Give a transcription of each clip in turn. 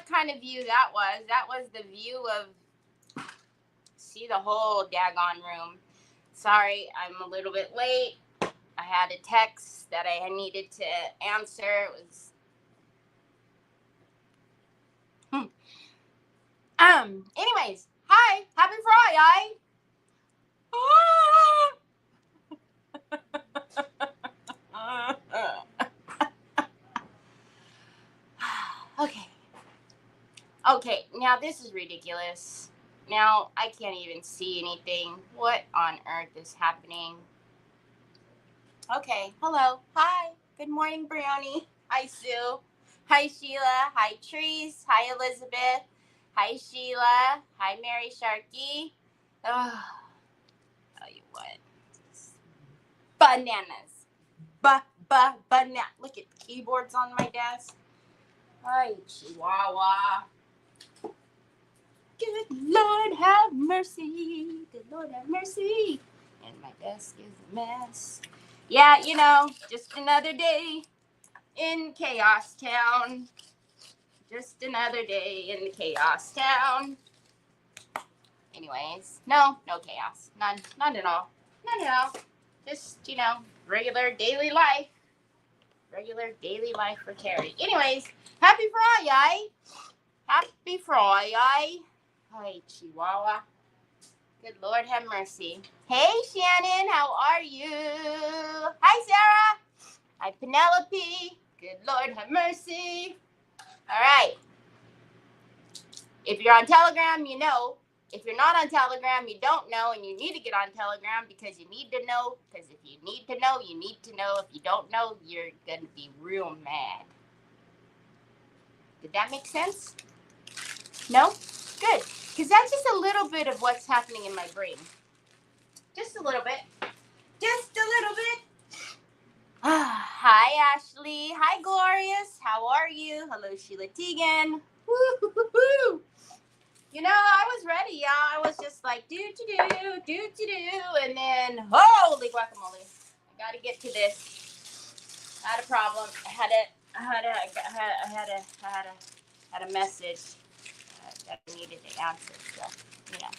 kind of view that was. That was the view of, see the whole daggone room. Sorry, I'm a little bit late. I had a text that I needed to answer. It was, anyways, hi, happy Friday. Okay. Okay, now this is ridiculous. Now I can't even see anything. What on earth is happening? Okay, hello. Hi. Good morning, Brioni. Hi, Sue. Hi, Sheila. Hi, Trees. Hi, Elizabeth. Hi, Sheila. Hi, Mary Sharkey. Oh, tell you what. Bananas. Banana. Look at the keyboards on my desk. Hi, Chihuahua. Good Lord have mercy. Good Lord have mercy. And my desk is a mess. Yeah, you know, just another day in Chaos Town. Just another day in the Chaos Town. Anyways, no chaos. None at all. None at all. Just, you know, regular daily life. Regular daily life for Terry. Anyways, happy Friday. Happy Friday. Hi, Chihuahua. Good Lord have mercy. Hey, Shannon, how are you? Hi, Sarah. Hi, Penelope. Good Lord have mercy. All right. If you're on Telegram, you know. If you're not on Telegram, you don't know, and you need to get on Telegram because you need to know. Because if you need to know, you need to know. If you don't know, you're going to be real mad. Did that make sense? No? Good. Because that's just a little bit of what's happening in my brain. Just a little bit. Just a little bit. Hi, Ashley. Hi, Glorious. How are you? Hello, Sheila Teagan. Woo-hoo-hoo-hoo. You know, I was ready, y'all. I was just like, do, and then, holy guacamole. I got to get to this. I had a problem. I had a message that I needed to answer. So, you know.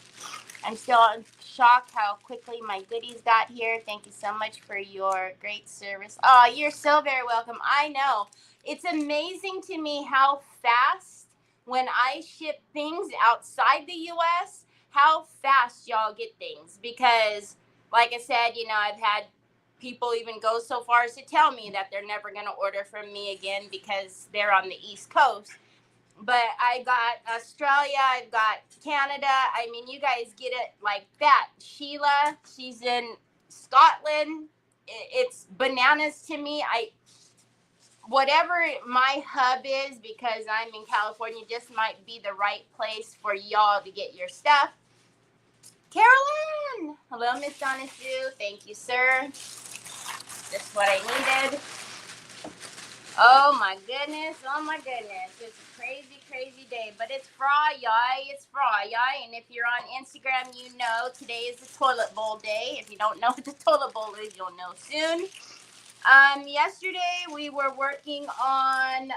I'm still in shock how quickly my goodies got here. Thank you so much for your great service. Oh, you're so very welcome. I know. It's amazing to me how fast, when I ship things outside the U.S., how fast y'all get things. Because, like I said, you know, I've had people even go so far as to tell me that they're never going to order from me again because they're on the East Coast. But I got Australia, I've got Canada. I mean, you guys get it like that. Sheila, she's in Scotland. It's bananas to me. Whatever my hub is, because I'm in California, just might be the right place for y'all to get your stuff. Carolyn! Hello, Miss Donna Sue. Thank you, sir. Just what I needed. Oh my goodness, it's a crazy day, but it's Friday, and if you're on Instagram, you know today is the toilet bowl day. If you don't know what the toilet bowl is, you'll know soon. Yesterday we were working on,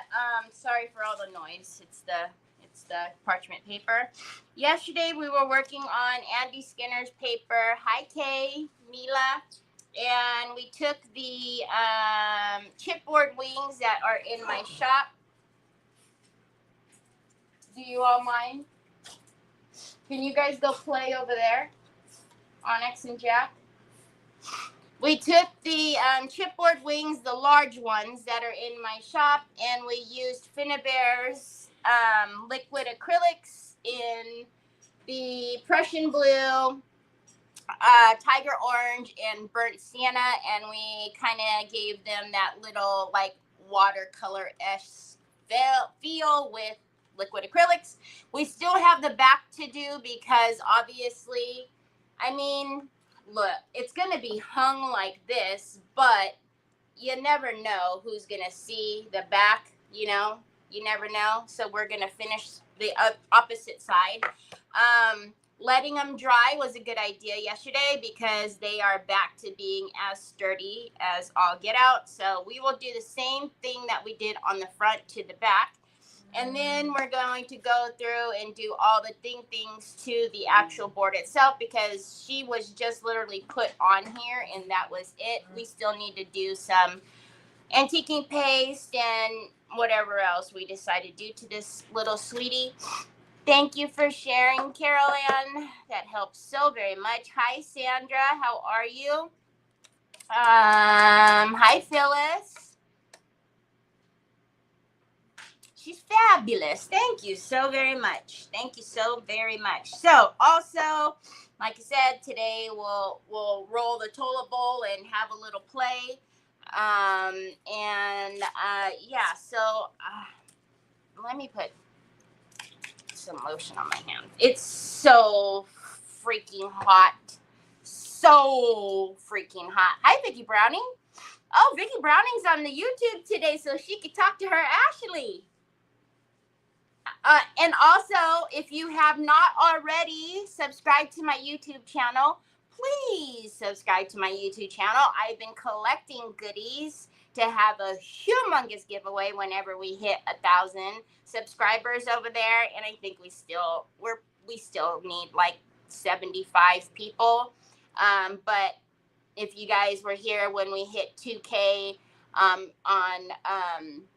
sorry for all the noise, it's the parchment paper. Yesterday we were working on Andy Skinner's paper. Hi, Kay, Mila. And we took the chipboard wings that are in my shop. Do you all mind? Can you guys go play over there? Onyx and Jack? We took the chipboard wings, the large ones that are in my shop, and we used Finnabare's liquid acrylics in the Prussian blue, tiger orange, and burnt sienna, and we kind of gave them that little like watercolor-esque feel with liquid acrylics. We still have the back to do because obviously, I mean, look, it's going to be hung like this, but you never know who's going to see the back, you know, you never know. So we're going to finish the opposite side. Letting them dry was a good idea yesterday because they are back to being as sturdy as all get out. So we will do the same thing that we did on the front to the back. And then we're going to go through and do all the things to the actual board itself, because she was just literally put on here and that was it. We still need to do some antiquing paste and whatever else we decide to do to this little sweetie. Thank you for sharing, Carol Ann. That helps so very much. Hi, Sandra. How are you? Hi, Phyllis. She's fabulous. Thank you so very much. Thank you so very much. So, also, like I said, today we'll roll the toilet bowl and have a little play. Yeah. So, let me put some lotion on my hand. It's so freaking hot. So freaking hot. Hi, Vicky Browning. Oh, Vicky Browning's on the YouTube today, so she could talk to her Ashley. And also, if you have not already subscribed to my YouTube channel, please subscribe to my YouTube channel. I've been collecting goodies to have a humongous giveaway whenever we hit 1,000 subscribers over there. And I think we still need like 75 people. But if you guys were here when we hit 2K on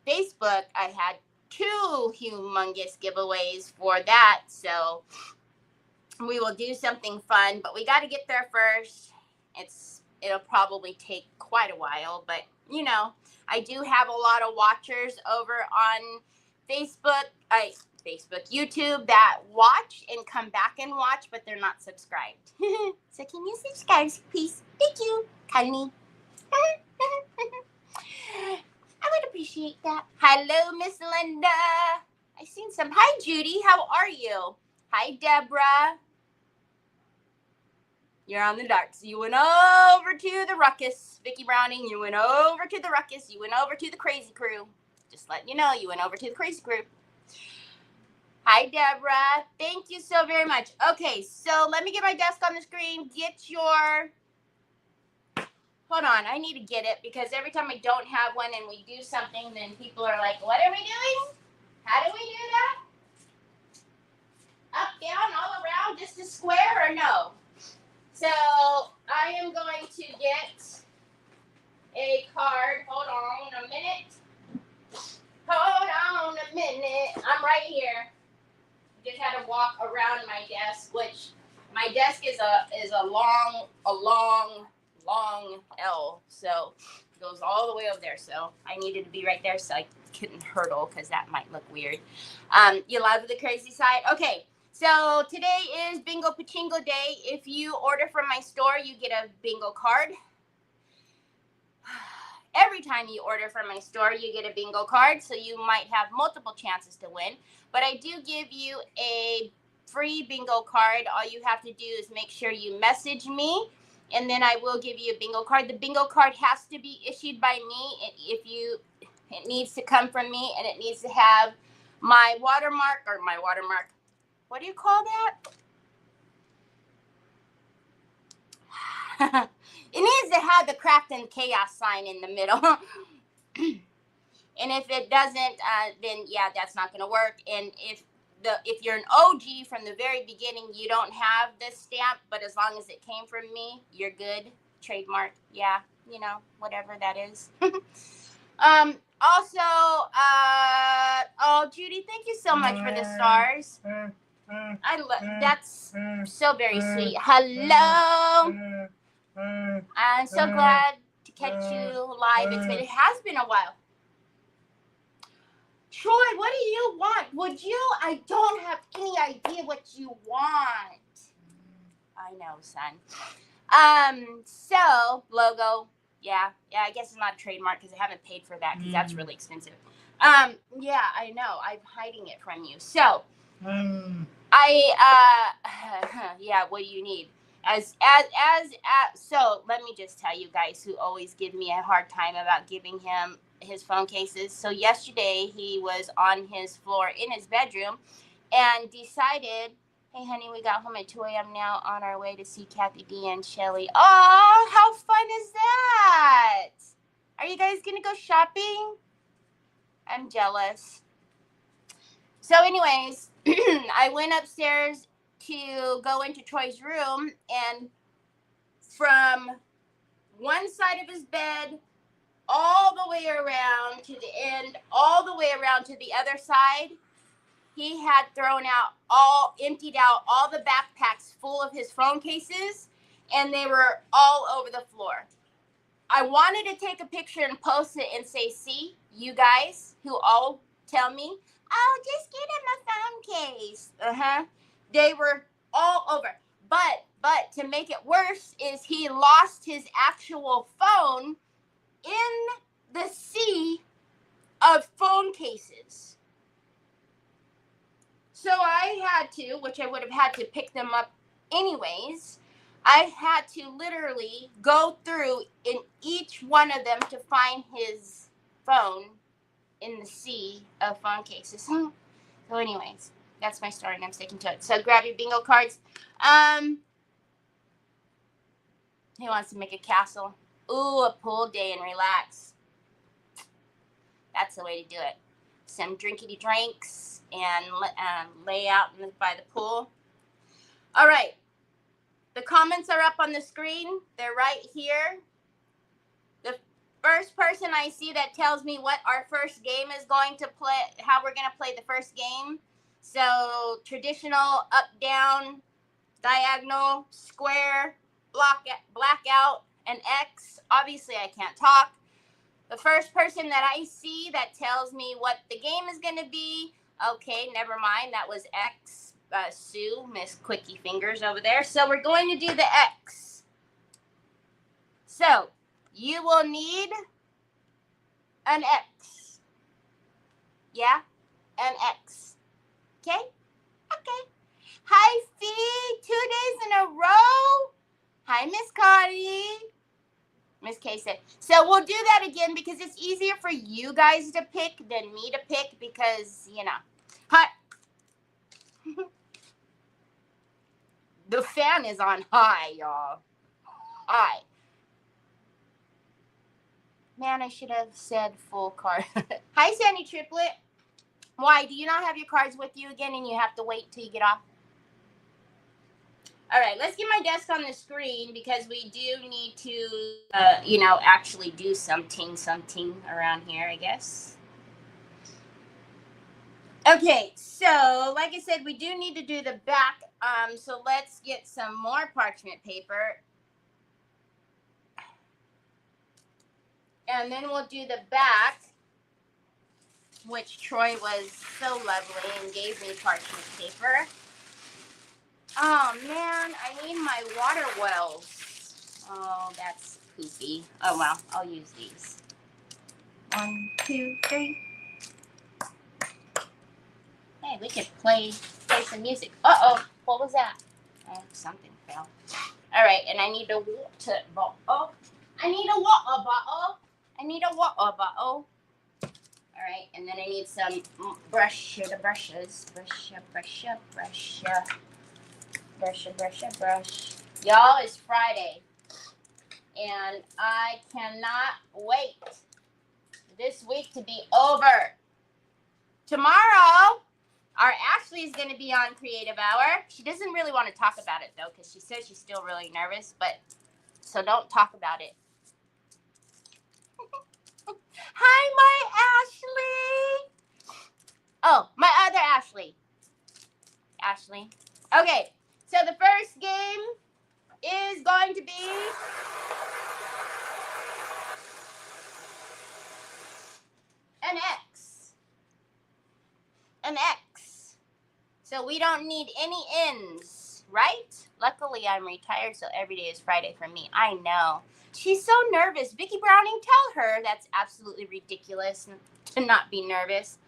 Facebook, I had 2 humongous giveaways for that. So we will do something fun, but we got to get there first. It'll probably take quite a while, but you know, I do have a lot of watchers over on YouTube that watch and come back and watch, but they're not subscribed. So can you subscribe, please? Thank you, kindly. I would appreciate that. Hello, Miss Linda. I seen some. Hi, Judy. How are you? Hi, Deborah. You're on the dark. So you went over to the ruckus, Vicky Browning. You went over to the ruckus. You went over to the crazy crew. Just letting you know, you went over to the crazy crew. Hi, Deborah. Thank you so very much. Okay, so let me get my desk on the screen. Hold on, I need to get it, because every time I don't have one and we do something, then people are like, what are we doing? How do we do that? Up, down, all around, just a square, or no? So I am going to get a card. Hold on a minute. I'm right here. Just had to walk around my desk, which my desk is a long L, so it goes all the way over there. So I needed to be right there so I couldn't hurdle, because that might look weird. You love the crazy side? Okay, so today is Bingo Pachingo Day. If you order from my store, you get a bingo card. Every time you order from my store, you get a bingo card, so you might have multiple chances to win. But I do give you a free bingo card. All you have to do is make sure you message me, and then I will give you a bingo card. The bingo card has to be issued by me. It needs to come from me, and it needs to have my watermark. What do you call that? It needs to have the craft and chaos sign in the middle. And if it doesn't, then yeah, that's not going to work. And if you're an OG from the very beginning, you don't have this stamp, but as long as it came from me, you're good. Trademark, yeah, whatever that is. Also, oh, Judy, thank you so much for the stars. That's so very sweet. Hello. I'm so glad to catch you live. It has been a while. Troy, what do you want? I don't have any idea what you want. I know, son. So, logo. Yeah, I guess it's not a trademark because I haven't paid for that, because that's really expensive. Yeah, I know. I'm hiding it from you. So, yeah, what do you need? So let me just tell you guys who always give me a hard time about giving him his phone cases. So yesterday he was on his floor in his bedroom and decided, hey honey, we got home at 2 a.m. now, on our way to see Kathy D and Shelly. Oh, how fun is that? Are you guys gonna go shopping? I'm jealous. So anyways, I went upstairs to go into Troy's room, and from one side of his bed all the way around to the end, all the way around to the other side, he had emptied out all the backpacks full of his phone cases, and they were all over the floor. I wanted to take a picture and post it and say, see, you guys who all tell me, oh, just get him a phone case. They were all over. But to make it worse is he lost his actual phone in the sea of phone cases. So I had to, which I would have had to pick them up anyways, I had to literally go through in each one of them to find his phone in the sea of phone cases. So anyways, that's my story and I'm sticking to it. So grab your bingo cards. He wants to make a castle. Ooh, a pool day and relax. That's the way to do it. Some drinkity drinks and lay out by the pool. All right. The comments are up on the screen. They're right here. The first person I see that tells me what our first game is going to play, how we're going to play the first game. So traditional, up, down, diagonal, square, blackout, and X. Obviously, I can't talk. The first person that I see that tells me what the game is going to be, okay, never mind. That was X. Sue, Miss Quickie Fingers over there. So we're going to do the X. So you will need an X. Yeah? An X. Okay? Okay. Hi, Fee. 2 days in a row. Hi, Miss Connie. Miss K said. So we'll do that again because it's easier for you guys to pick than me to pick because, you know. Hi. The fan is on high, y'all. High. Man, I should have said full card. Hi, Sandy Triplet. Why? Do you not have your cards with you again and you have to wait till you get off? All right, let's get my desk on the screen because we do need to, actually do something around here, I guess. Okay, so like I said, we do need to do the back. So let's get some more parchment paper. And then we'll do the back, which Troy was so lovely and gave me parchment paper. Oh, man, I need my water wells. Oh, that's poopy. Oh, well, I'll use these. 1, 2, 3. Hey, we could play some music. Uh-oh, what was that? Oh, something fell. All right, and I need a water bottle. I need a water bottle. All right, and then I need some brushes. Brush. Y'all, it's Friday, and I cannot wait this week to be over. Tomorrow, our Ashley is going to be on Creative Hour. She doesn't really want to talk about it, though, because she says she's still really nervous, but so don't talk about it. Hi, my Ashley. Oh, my other Ashley. Ashley. Okay, so the first game is going to be an X. An X. So we don't need any N's, right? Luckily, I'm retired, so every day is Friday for me. I know. She's so nervous. Vicki Browning, tell her that's absolutely ridiculous to not be nervous.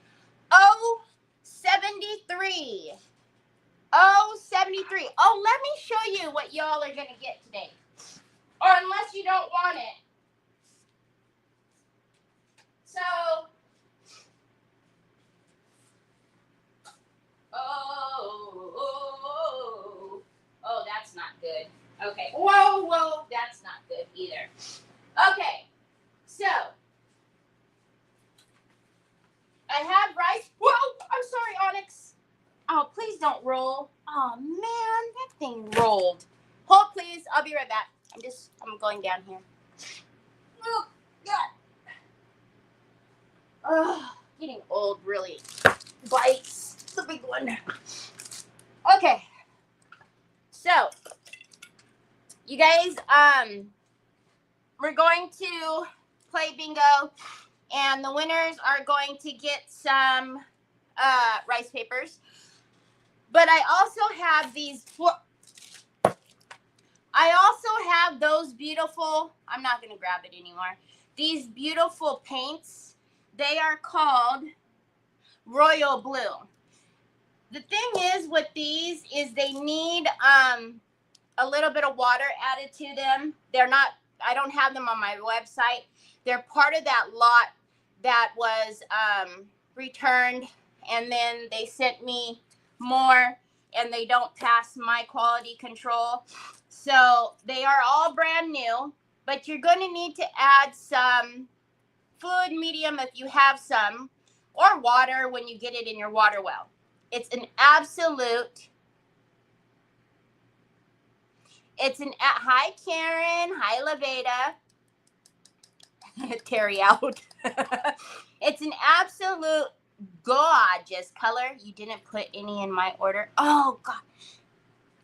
73. 73. Oh, let me show you what y'all are going to get today. Or unless you don't want it. So, oh, that's not good. Okay. Whoa, that's not good either. Okay, so I have rice. Whoa, I'm sorry, Onyx. Oh, please don't roll. Oh, man, that thing rolled. Hold, please. I'll be right back. I'm going down here. Oh, God. Oh, getting old really bites. It's a big one. Okay. So, you guys, we're going to play bingo, and the winners are going to get some rice papers. But I also have those beautiful, I'm not going to grab it anymore, these beautiful paints. They are called Royal Blue. The thing is with these is they need a little bit of water added to them. I don't have them on my website. They're part of that lot that was returned, and then they sent me more, and they don't pass my quality control. So they are all brand new, but you're going to need to add some fluid medium if you have some, or water when you get it in your water well. It's an absolute... Hi, Karen. Hi, Laveda. Terry out. It's an absolute gorgeous color. You didn't put any in my order. Oh, God.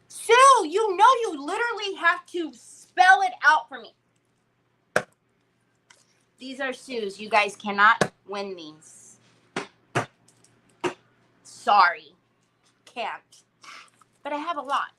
Sue, you know you literally have to spell it out for me. These are Sue's. You guys cannot win these. Sorry. Can't. But I have a lot.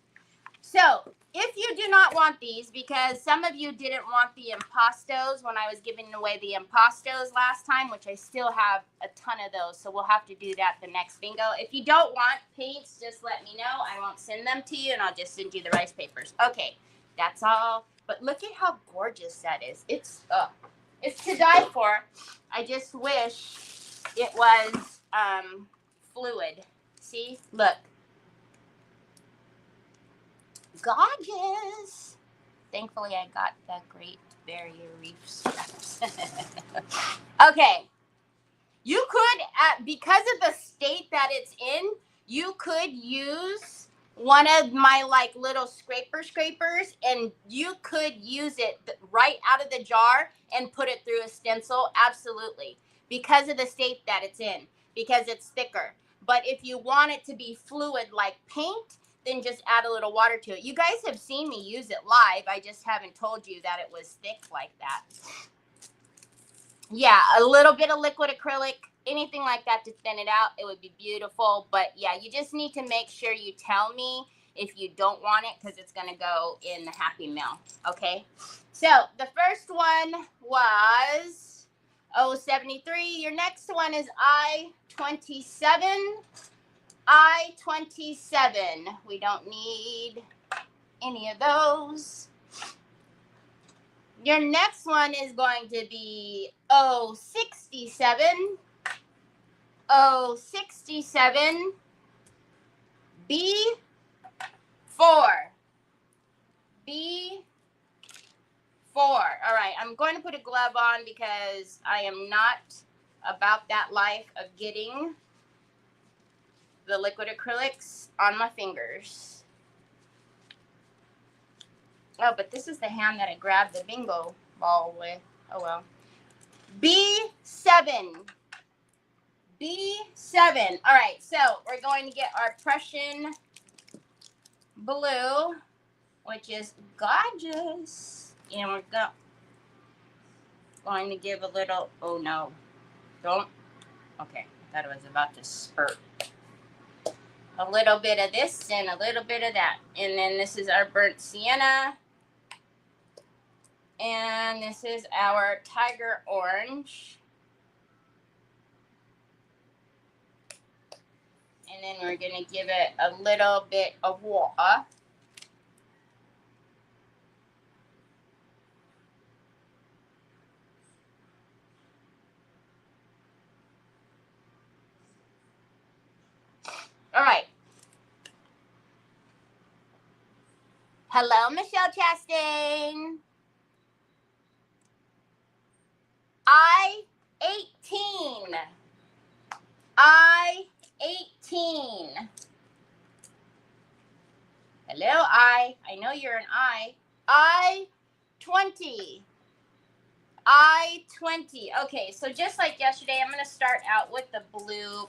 So, if you do not want these, because some of you didn't want the impastos when I was giving away the impastos last time, which I still have a ton of those, so we'll have to do that the next bingo. If you don't want paints, just let me know. I won't send them to you, and I'll just send you the rice papers. Okay, that's all. But look at how gorgeous that is. It's to die for. I just wish it was fluid. See? Look. Gorgeous. Thankfully, I got the Great Barrier Reef straps. Okay. You could, because of the state that it's in, you could use one of my like little scrapers, and you could use it right out of the jar and put it through a stencil. Absolutely. Because of the state that it's in, because it's thicker. But if you want it to be fluid like paint, then just add a little water to it. You guys have seen me use it live. I just haven't told you that it was thick like that. Yeah, a little bit of liquid acrylic, anything like that to thin it out. It would be beautiful. But yeah, you just need to make sure you tell me if you don't want it, because it's going to go in the Happy Meal. Okay. So the first one was 073. Your next one is I-27. I-27. We don't need any of those. Your next one is going to be 067. 067. B4. B4. All right, I'm going to put a glove on because I am not about that life of getting the liquid acrylics on my fingers. Oh, but this is the hand that I grabbed the bingo ball with. Oh, well. B7. B7. All right, so we're going to get our Prussian blue, which is gorgeous. And we're going to give a little, oh, no. Don't. Okay, I thought it was about to spurt. A little bit of this and a little bit of that. And then this is our burnt sienna. And this is our tiger orange. And then we're going to give it a little bit of water. All right. Hello, Michelle Chastain. I-18. I-18. 19. Hello, I. I know you're an I. I 20. I 20. Okay, so just like yesterday, I'm going to start out with the blue,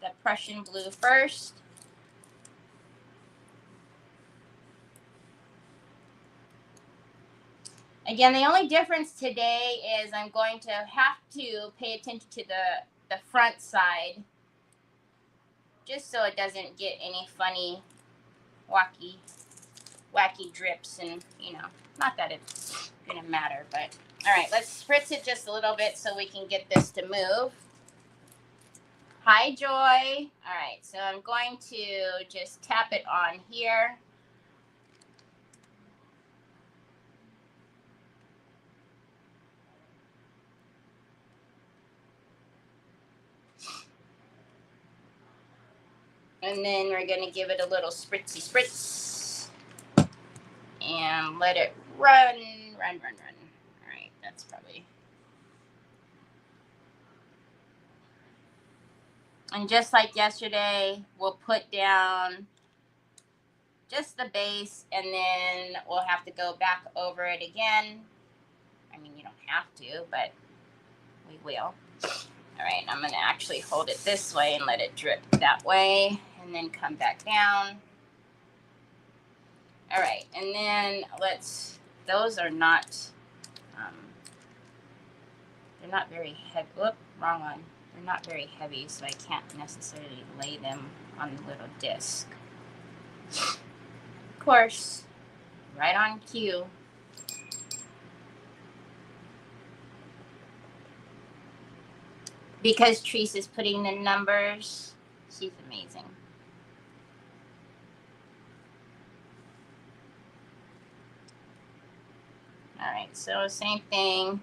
the Prussian blue first. Again, the only difference today is I'm going to have to pay attention to the front side, just so it doesn't get any funny, wacky drips, and, you know, not that it's going to matter, but, all right, let's spritz it just a little bit so we can get this to move. Hi, Joy. All right, so I'm going to just tap it on here. And then we're going to give it a little spritzy spritz. And let it run. All right, that's probably... And just like yesterday, we'll put down just the base, and then we'll have to go back over it again. I mean, you don't have to, but we will. All right, I'm going to actually hold it this way and let it drip that way, and then come back down. All right, and then those are not, they're not very heavy. Whoop, wrong one. They're not very heavy, so I can't necessarily lay them on the little disc. Of course, right on cue. Because Treese is putting the numbers, she's amazing. All right, so same thing.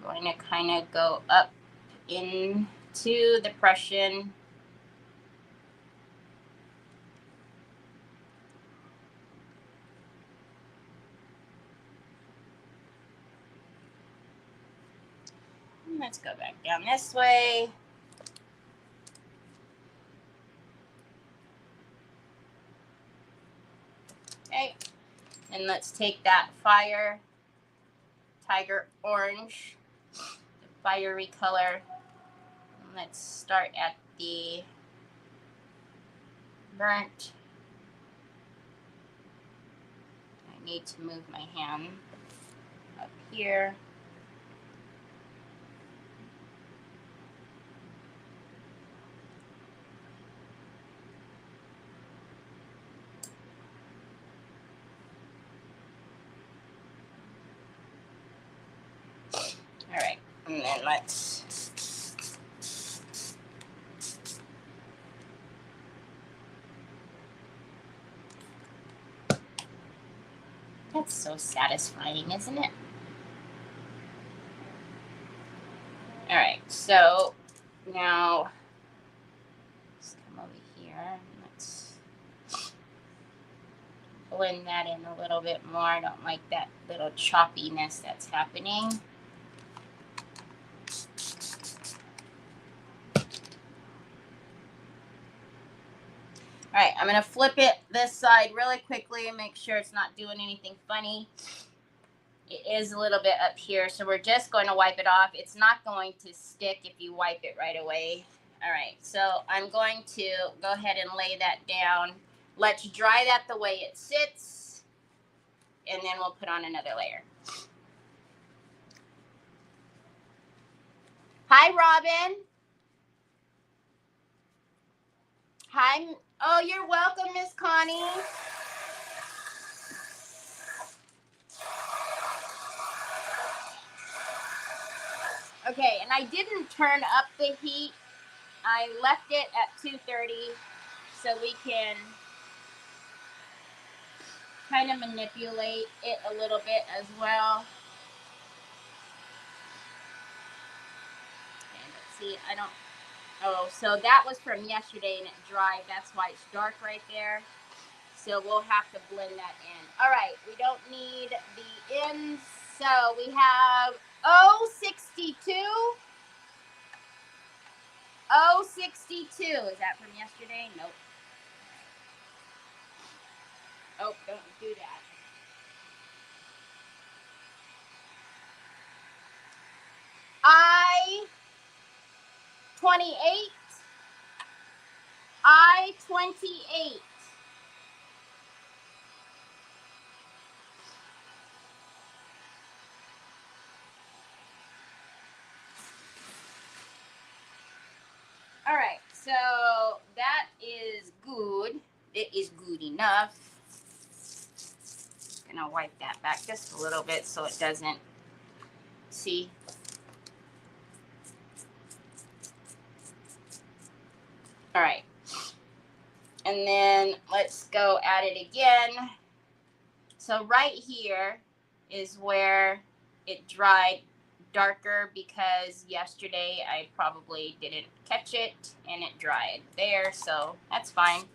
We're going to kind of go up into the Prussian. Let's go back down this way. Okay, and let's take that tiger orange, the fiery color. And let's start at the burnt. I need to move my hand up here. All right, and then let's that's so satisfying, isn't it? All right, so now let's come over here and let's blend that in a little bit more. I don't like that little choppiness that's happening. All right, I'm gonna flip it this side really quickly and make sure it's not doing anything funny. It is a little bit up here, so we're just going to wipe it off. It's not going to stick if you wipe it right away. All right, so I'm going to go ahead and lay that down. Let's dry that the way it sits, and then we'll put on another layer. Hi, Robin. Hi. Oh, you're welcome, Miss Connie. Okay, and I didn't turn up the heat. I left it at 230 so we can kind of manipulate it a little bit as well. And let's see, oh, so that was from yesterday and it dried. That's why it's dark right there. So we'll have to blend that in. All right, we don't need the ends. So we have 062. I-62. Is that from yesterday? Nope. Oh, don't do that. I-28. I-28. All right, so that is good. It is good enough. I'm gonna wipe that back just a little bit so it doesn't, see. All right, and then let's go at it again. So right here is where it dried darker because yesterday I probably didn't catch it and it dried there, so that's fine.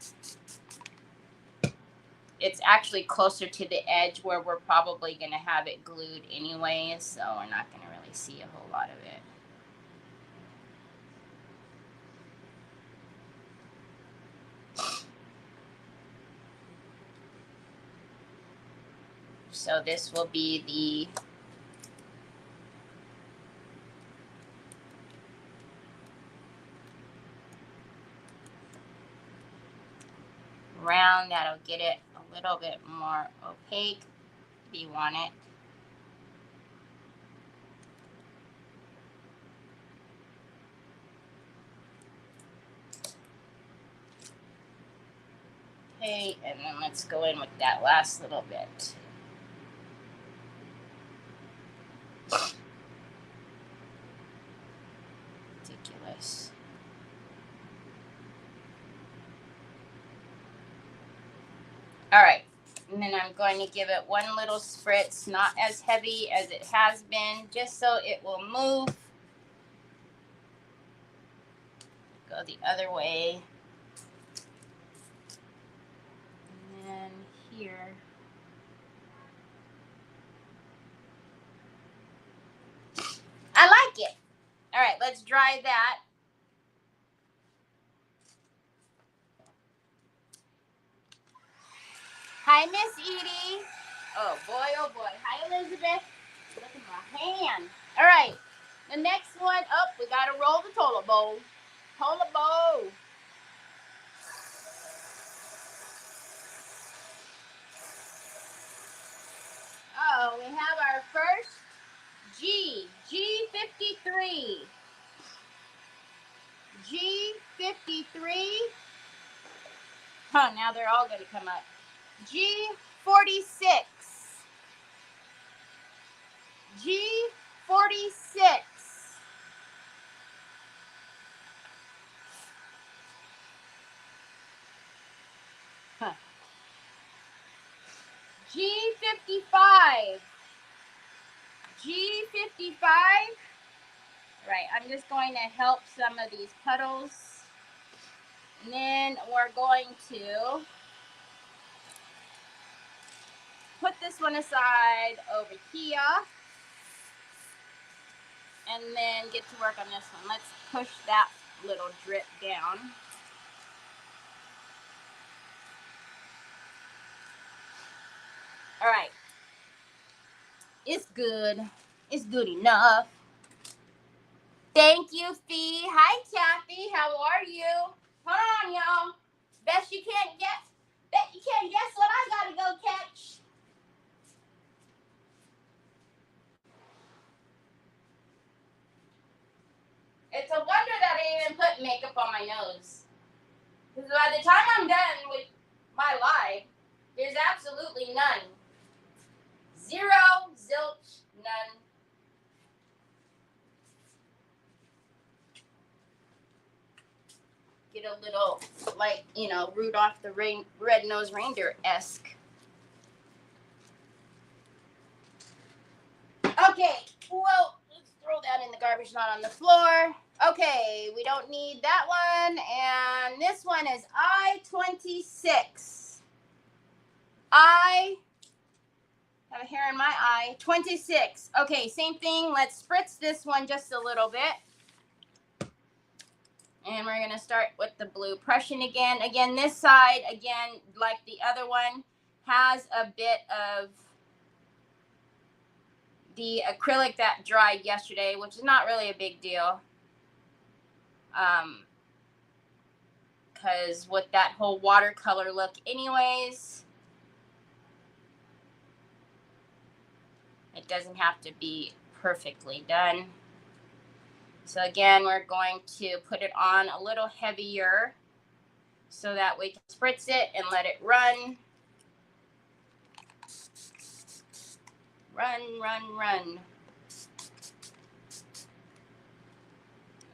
It's actually closer to the edge where we're probably going to have it glued anyways, so we're not going to really see a whole lot of it. So this will be the round that'll get it a little bit more opaque if you want it. Okay, and then let's go in with that last little bit. Ridiculous. All right, and then I'm going to give it one little spritz, not as heavy as it has been, just so it will move. Go the other way. And then here. I like it. All right, let's dry that. Hi, Miss Edie. Oh boy, oh boy. Hi, Elizabeth. Look at my hand. All right, the next one up, we got to roll the toilet bowl. Toilet bowl. Oh, we have our first G53. G53. Oh, now they're all going to come up. G46. G46. Huh. G55. G55. Right, I'm just going to help some of these puddles. And then we're going to put this one aside over here. And then get to work on this one. Let's push that little drip down. All right. It's good. It's good enough. Thank you, Fee. Hi, Kathy. How are you? Hold on, y'all. Bet you can't guess what I gotta go catch. It's a wonder that I even put makeup on my nose. Because by the time I'm done with my live, there's absolutely none. Zero, zilch, none. Get a little, like, you know, Rudolph the Red-Nosed Reindeer-esque. Okay, well, let's throw that in the garbage, not on the floor. Okay, we don't need that one. And this one is I-26. I have a hair in my eye. 26. Okay, same thing. Let's spritz this one just a little bit. And we're going to start with the blue Prussian again. Again, this side, again, like the other one, has a bit of the acrylic that dried yesterday, which is not really a big deal. Because with that whole watercolor look anyways, it doesn't have to be perfectly done. So again, we're going to put it on a little heavier so that we can spritz it and let it run. Run, run, run.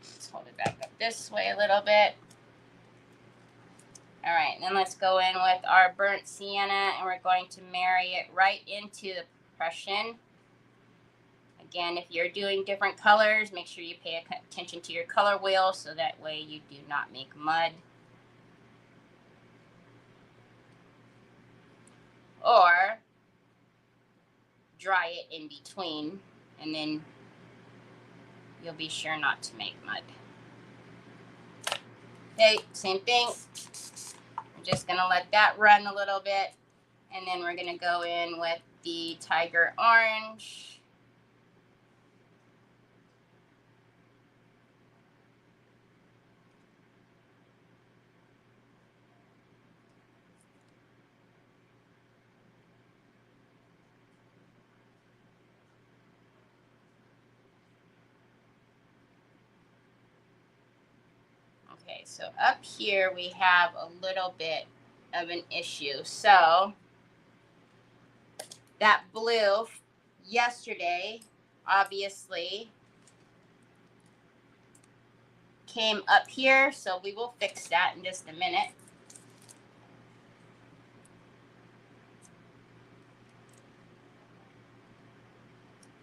Let's hold it back up this way a little bit. All right, then let's go in with our burnt sienna, and we're going to marry it right into the Prussian. Again, if you're doing different colors, make sure you pay attention to your color wheel so that way you do not make mud. Or dry it in between, and then you'll be sure not to make mud. Okay, same thing. We're just gonna let that run a little bit, and then we're gonna go in with the tiger orange. Okay, so up here we have a little bit of an issue. So that blue yesterday obviously came up here, so we will fix that in just a minute.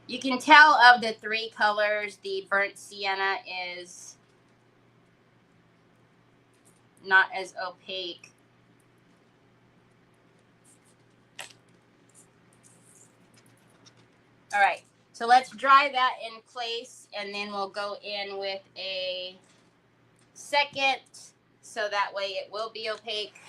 You can tell of the three colors, the burnt sienna is not as opaque. All right, so let's dry that in place, and then we'll go in with a second, so that way it will be opaque.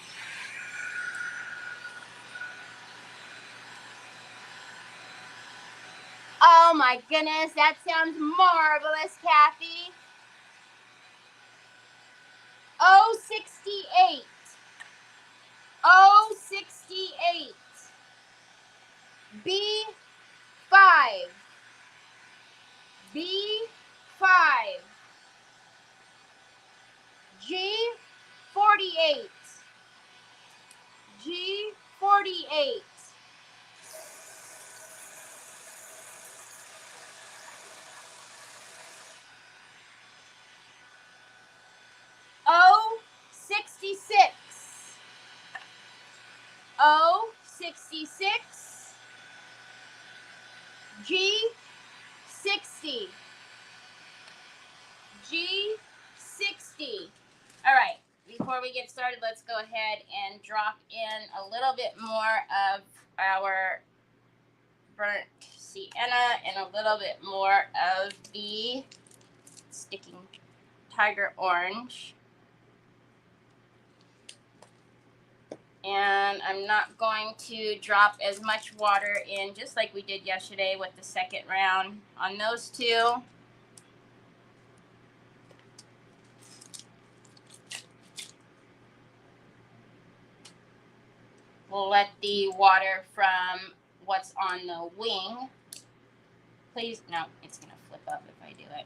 Oh my goodness, that sounds marvelous, Kathy. Oh, 68. Oh, 68. B5. B5. G48. G48. O66. O66. G60. G60. All right, before we get started, let's go ahead and drop in a little bit more of our burnt sienna and a little bit more of the sticking tiger orange. And I'm not going to drop as much water in, just like we did yesterday with the second round on those two. We'll let the water from what's on the wing. Please, no, it's going to flip up if I do it.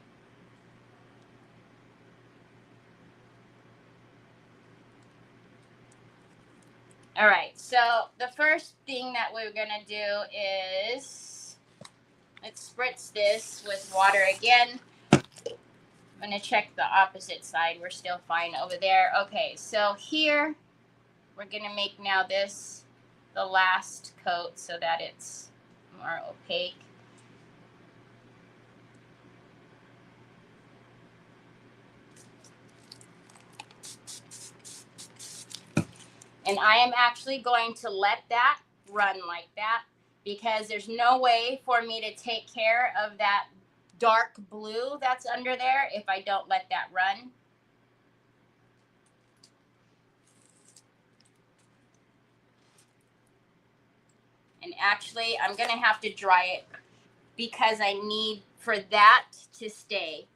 All right, so the first thing that we're going to do is, let's spritz this with water again. I'm going to check the opposite side. We're still fine over there. Okay, so here we're going to make now this the last coat so that it's more opaque. And I am actually going to let that run like that because there's no way for me to take care of that dark blue that's under there if I don't let that run. And actually, I'm going to have to dry it because I need for that to stay.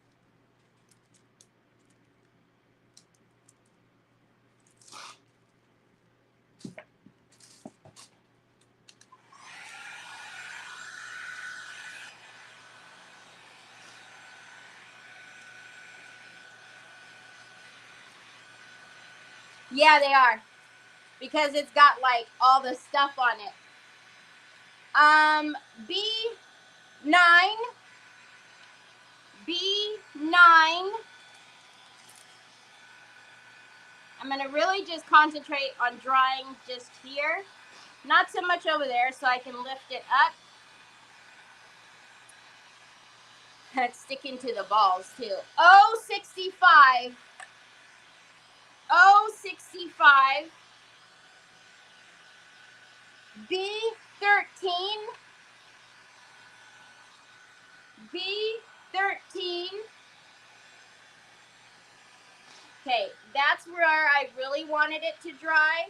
Yeah, they are. Because it's got like all the stuff on it. B9. B9. I'm going to really just concentrate on drying just here. Not so much over there so I can lift it up. It's sticking to the balls too. O65. O65. B13. B13. Okay, that's where I really wanted it to dry.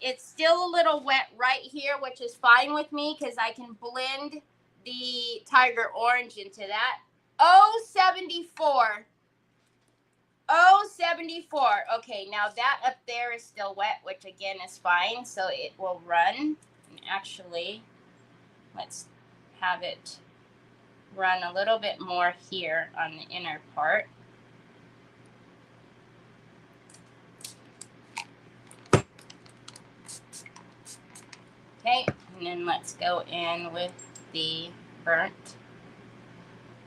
It's still a little wet right here, which is fine with me because I can blend the tiger orange into that. O74. O74. Okay, now that up there is still wet, which again is fine, so it will run. And actually, let's have it run a little bit more here on the inner part. Okay, and then let's go in with the burnt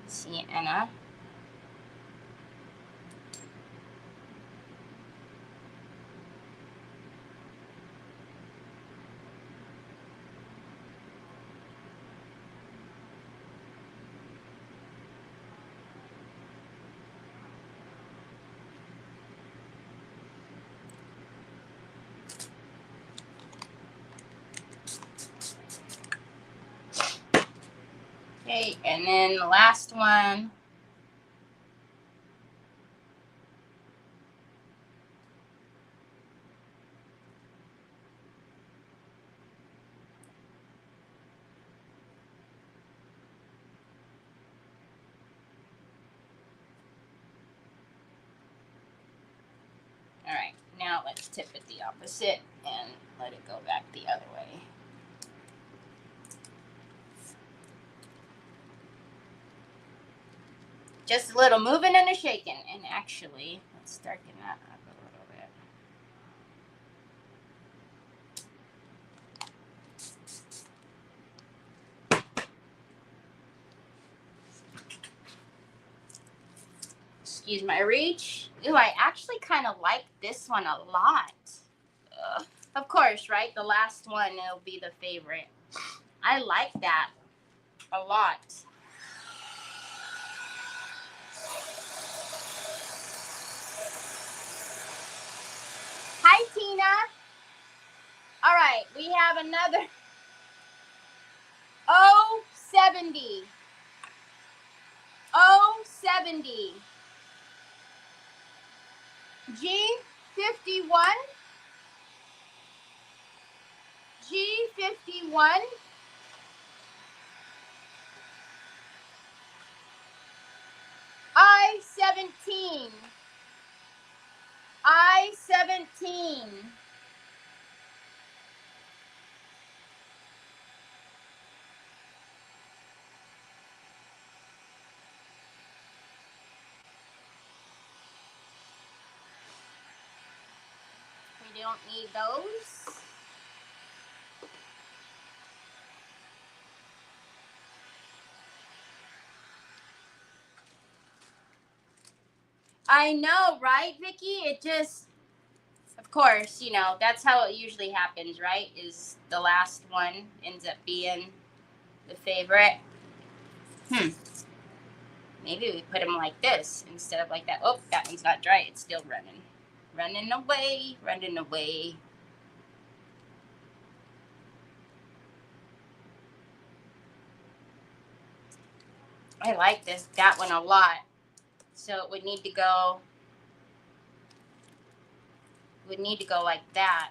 sienna. Okay, and then the last one. All right, now let's tip it the opposite and let it go back the other way. Just a little moving and a shaking. And actually, let's darken that up a little bit. Excuse my reach. Ooh, I actually kind of like this one a lot. Of course, right? The last one, it'll be the favorite. I like that a lot. Hi, Tina. All right, we have another O70. O70. G51. G51. I17. I17. We don't need those. I know, right, Vicky? It just, of course, you know, that's how it usually happens, right? Is the last one ends up being the favorite. Maybe we put them like this instead of like that. Oh, that one's not dry. It's still running. Running away, running away. I like that one a lot. So it would need to go like that.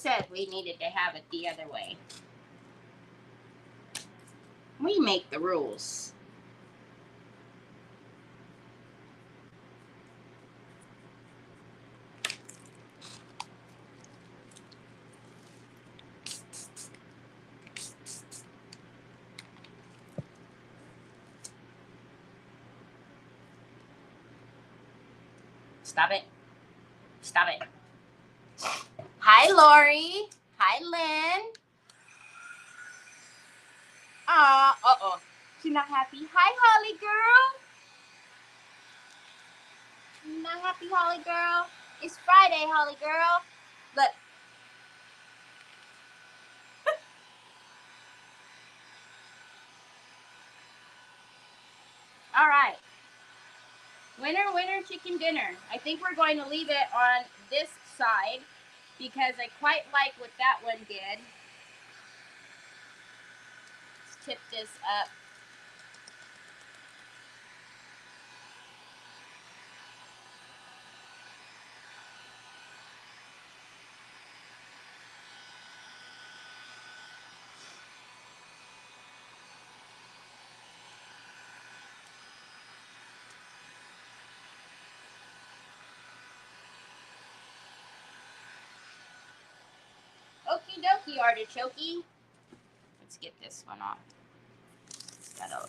said we needed to have it the other way? We make the rules. Stop it. Stop it. Hi, Lori. Hi, Lynn. Uh-oh. She's not happy. Hi, Holly girl. You not happy, Holly girl? It's Friday, Holly girl. Look. All right. Winner, winner, chicken dinner. I think we're going to leave it on this side because I quite like what that one did. Let's tip this up. Okie dokie, artichoke. Let's get this one off. That'll...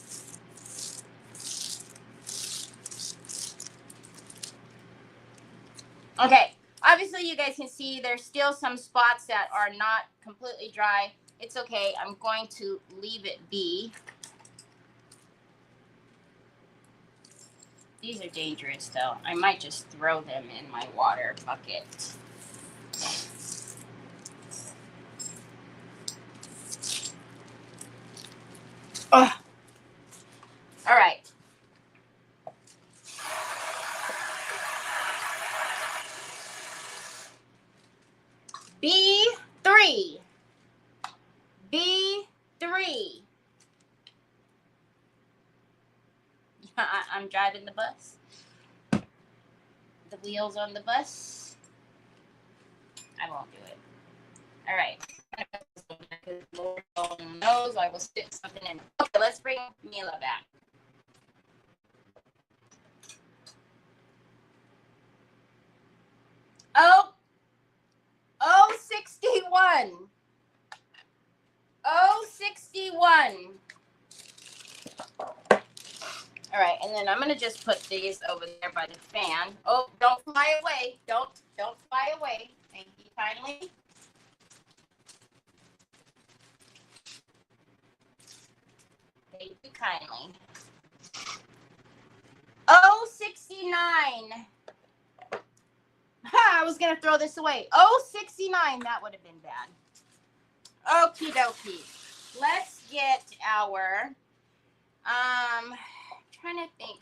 Okay, obviously you guys can see there's still some spots that are not completely dry. It's okay, I'm going to leave it be. These are dangerous though. I might just throw them in my water bucket. Ugh. All right. B3. B3. I'm driving the bus. The wheels on the bus. I won't do it. All right. Lord knows I will stick something in. Okay, let's bring Mila back. Oh, 61. 61. All right, and then I'm gonna just put these over there by the fan. Oh, don't fly away. Don't fly away. Thank you kindly. Thank you kindly. 69. Ha, I was gonna throw this away. 69. That would have been bad. Okie dokie. Let's get our trying to think.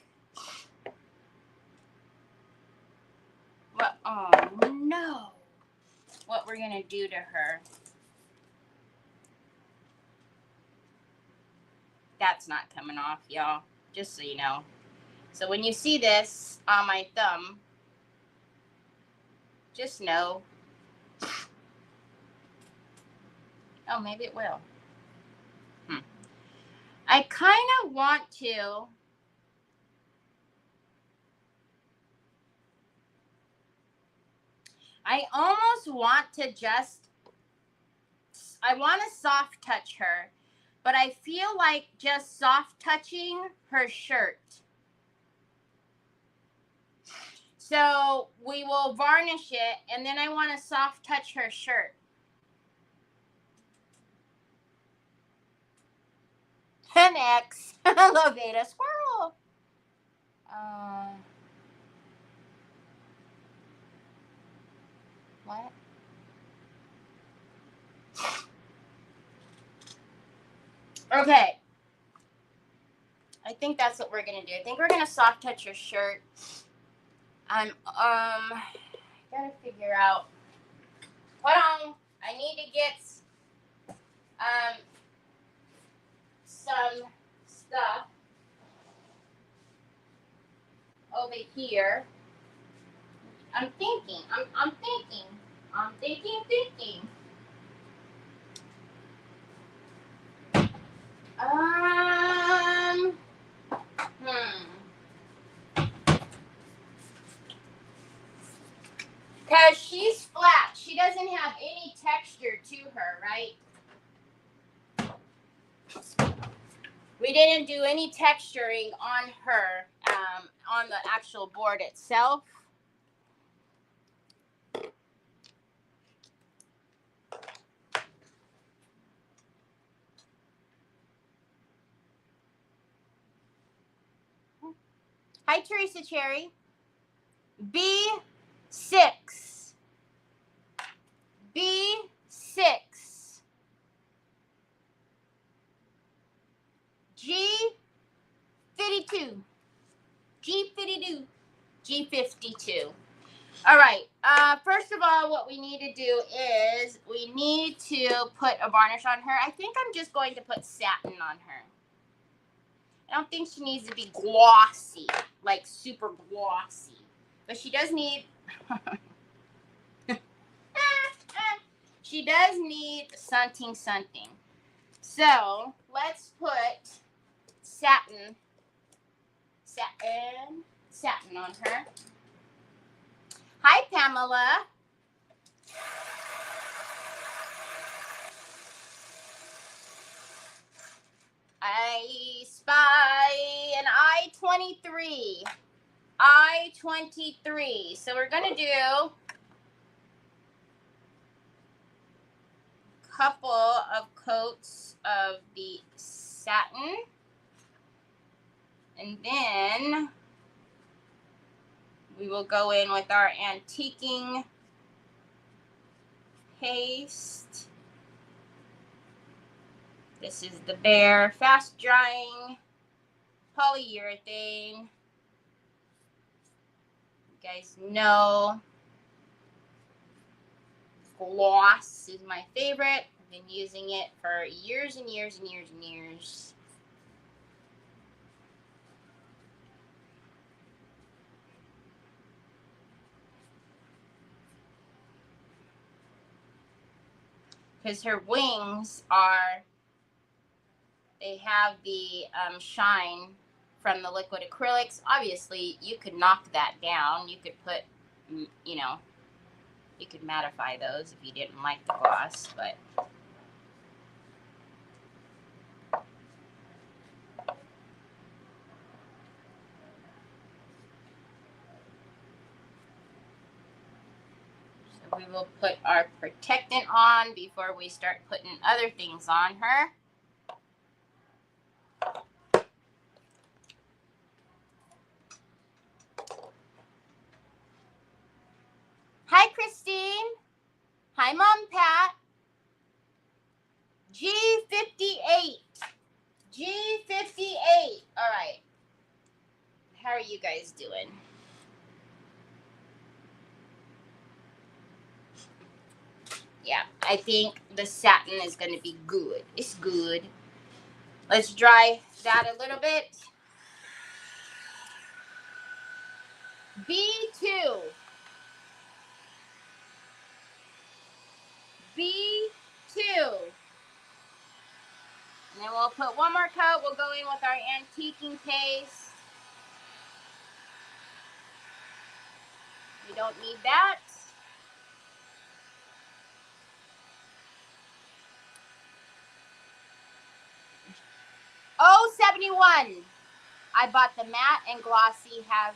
What? Oh no! What we're gonna do to her? That's not coming off, y'all. Just so you know. So when you see this on my thumb, just know. Oh, maybe it will. I kind of want to. I almost want to just. I want to soft touch her, but I feel like just soft touching her shirt. So we will varnish it, and then I want to soft touch her shirt. Next. Hello, Veda Squirrel. What? Okay. I think that's what we're gonna do. I think we're gonna soft touch your shirt. I'm gotta figure out. Hold on. I need to get some stuff over here. I'm thinking. I'm thinking. Because she's flat. She doesn't have any texture to her, right? We didn't do any texturing on her, on the actual board itself. Hi, Teresa Cherry. B6. B6. G52. G52. G52. All right. First of all, what we need to do is we need to put a varnish on her. I think I'm just going to put satin on her. I don't think she needs to be glossy, like super glossy. But she does need... she does need something. So, let's put satin on her. Hi, Pamela. I spy an I-23. I-23. So we're going to do a couple of coats of the satin. And then we will go in with our antiquing paste. This is the Bare Fast Drying Polyurethane. You guys know gloss is my favorite. I've been using it for years and years and years and years. Because her wings they have the shine from the liquid acrylics. Obviously, you could knock that down. You could put, you know, you could mattify those if you didn't like the gloss, but so we will put our protectant on before we start putting other things on her. Hi, Christine. Hi, Mom Pat. G58. G58. All right. How are you guys doing? Yeah, I think the satin is going to be good. It's good. Let's dry that a little bit. B2. B2. And then we'll put one more coat. We'll go in with our antiquing paste. We don't need that. Oh, 71. I bought the matte and glossy. Have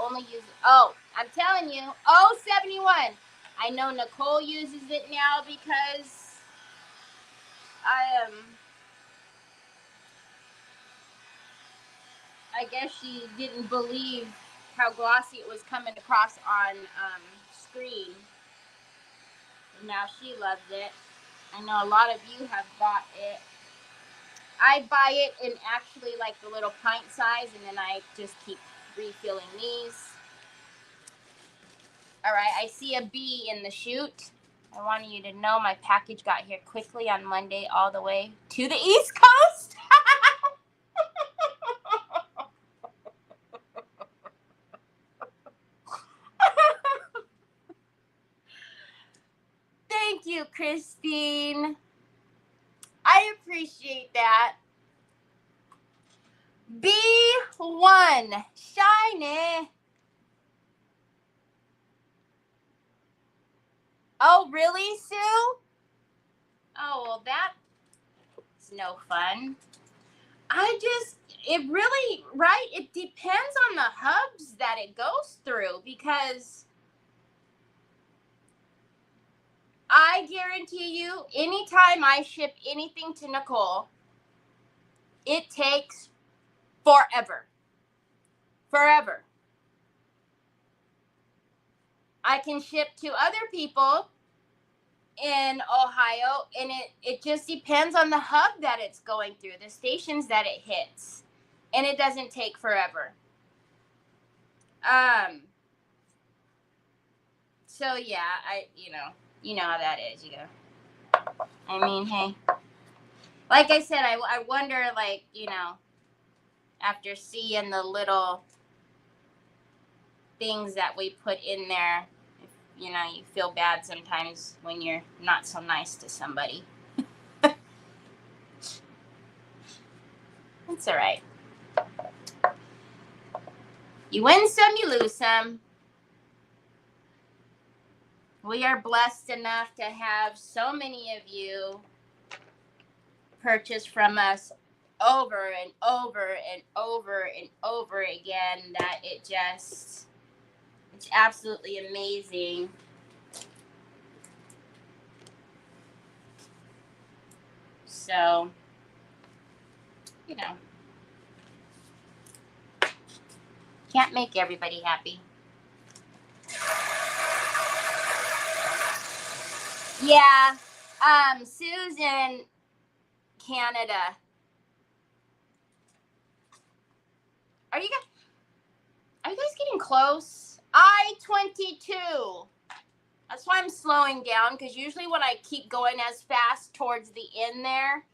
only used. Oh, I'm telling you. Oh, 71. I know Nicole uses it now because I guess she didn't believe how glossy it was coming across on screen. Now she loves it. I know a lot of you have bought it. I buy it in actually like the little pint size, and then I just keep refilling these. All right, I see a bee in the chute. I wanted you to know my package got here quickly on Monday all the way to the East Coast. Thank you, Christine. I I appreciate that. B1, shiny. Oh, really, Sue? Oh, well, that's no fun. It really, right? It depends on the hubs that it goes through, because I guarantee you, anytime I ship anything to Nicole, it takes forever. Forever. I can ship to other people in Ohio, and it just depends on the hub that it's going through, the stations that it hits, and it doesn't take forever. So yeah, you know how that is, I mean, hey, like I said, I wonder, like, after seeing the little things that we put in there, if, you feel bad sometimes when you're not so nice to somebody. It's all right. You win some, you lose some. We are blessed enough to have so many of you purchase from us over and over and over and over again that it's absolutely amazing. So, can't make everybody happy. Yeah, Sue's in Canada. Are you guys getting close? I-22. That's why I'm slowing down, because usually when I keep going as fast towards the end there,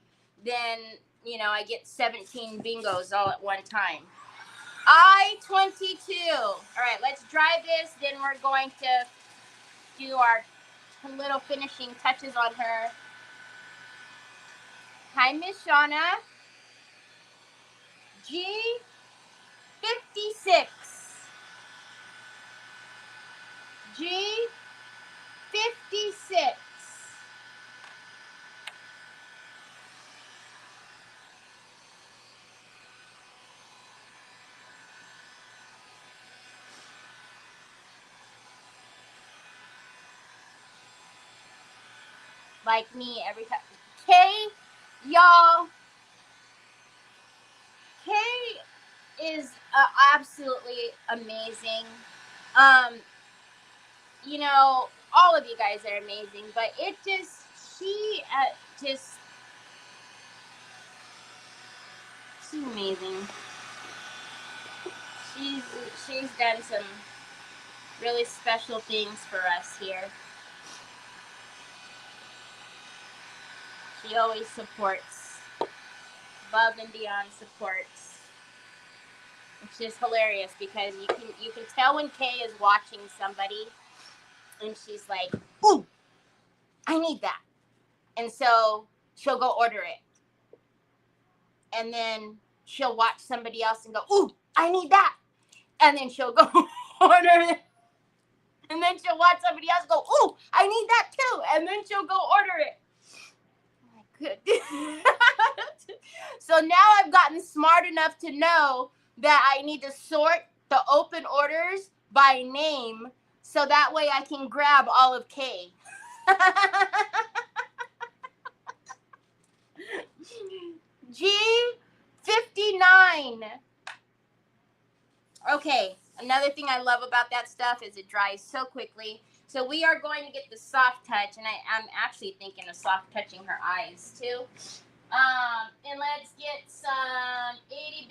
then, I get 17 bingos all at one time. I-22. All right, let's drive this. Then we're going to do our little finishing touches on her. Hi, Miss Shauna. G56. G56. Like me every time. Kay, y'all. Kay is absolutely amazing. All of you guys are amazing, but she's amazing. She's done some really special things for us here. She always supports, above and beyond supports, which is hilarious, because you can tell when Kay is watching somebody, and she's like, "Ooh, I need that," and so she'll go order it, and then she'll watch somebody else and go, "Ooh, I need that," and then she'll go order it. And then she'll watch somebody else go, "Ooh, I need that too," and then she'll go order it. Oh my goodness. So now I've gotten smart enough to know that I need to sort the open orders by name, so that way I can grab all of K. G59. Okay, another thing I love about that stuff is it dries so quickly. So we are going to get the soft touch, and I'm actually thinking of soft touching her eyes too. And let's get some itty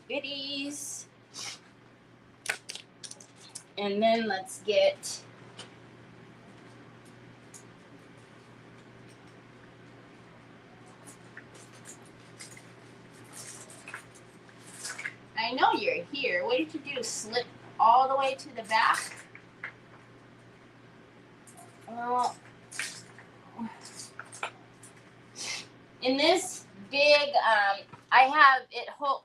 bitties. And then let's get I know you're here. What did you do? Slip all the way to the back? Well, In this big, I have it hold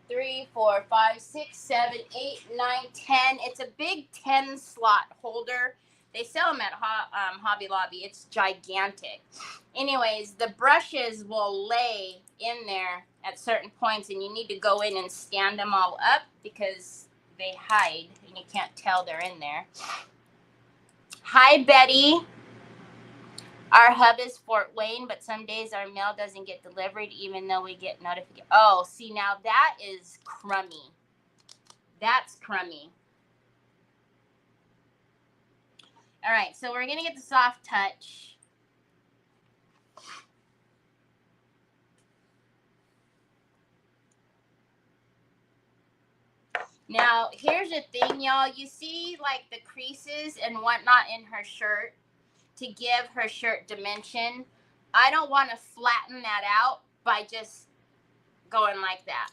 3, 4, 5, 6, 7, 8, 9, 10. It's a big 10 slot holder. They sell them at Hobby Lobby. It's gigantic. Anyways, the brushes will lay in there at certain points, and you need to go in and stand them all up because they hide and you can't tell they're in there. Hi, Betty. Our hub is Fort Wayne, but some days our mail doesn't get delivered even though we get notification. Oh, see, now that is crummy. That's crummy. All right, so we're going to get the soft touch. Now, here's the thing, y'all. You see, like, the creases and whatnot in her shirt to give her shirt dimension. I don't want to flatten that out by just going like that,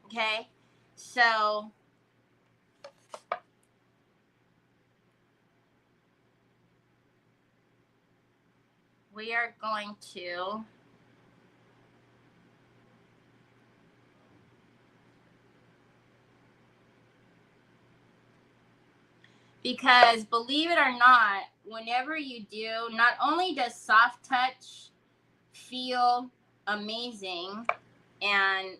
okay? So we are going to because believe it or not, whenever you do, not only does soft touch feel amazing and,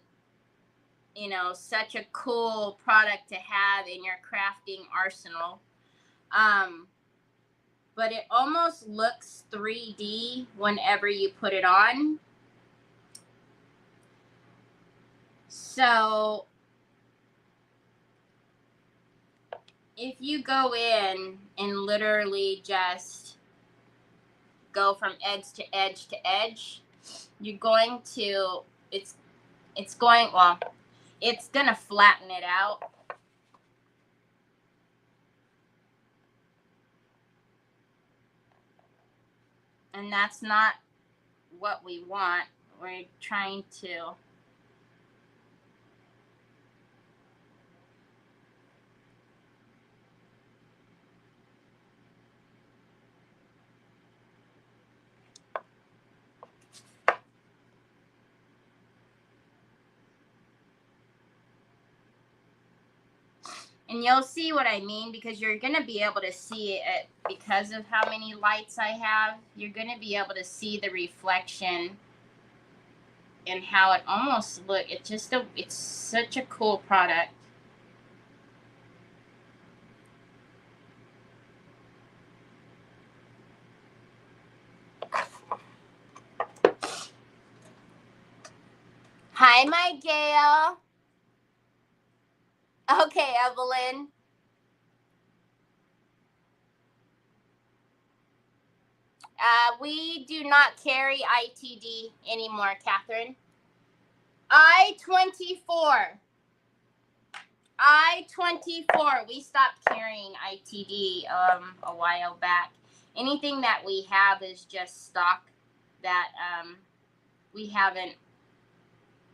you know, such a cool product to have in your crafting arsenal, but it almost looks 3D whenever you put it on. So if you go in and literally just go from edge to edge to edge, you're going to, it's gonna flatten it out. And that's not what we want. We're trying to and you'll see what I mean because you're going to be able to see it because of how many lights I have. You're going to be able to see the reflection and how it almost look. It's such a cool product. Hi, my Gail. Okay, Evelyn. We do not carry ITD anymore, Catherine. I-24. We stopped carrying ITD a while back. Anything that we have is just stock that we haven't,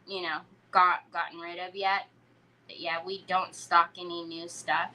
you know, gotten rid of yet. But yeah, we don't stock any new stuff.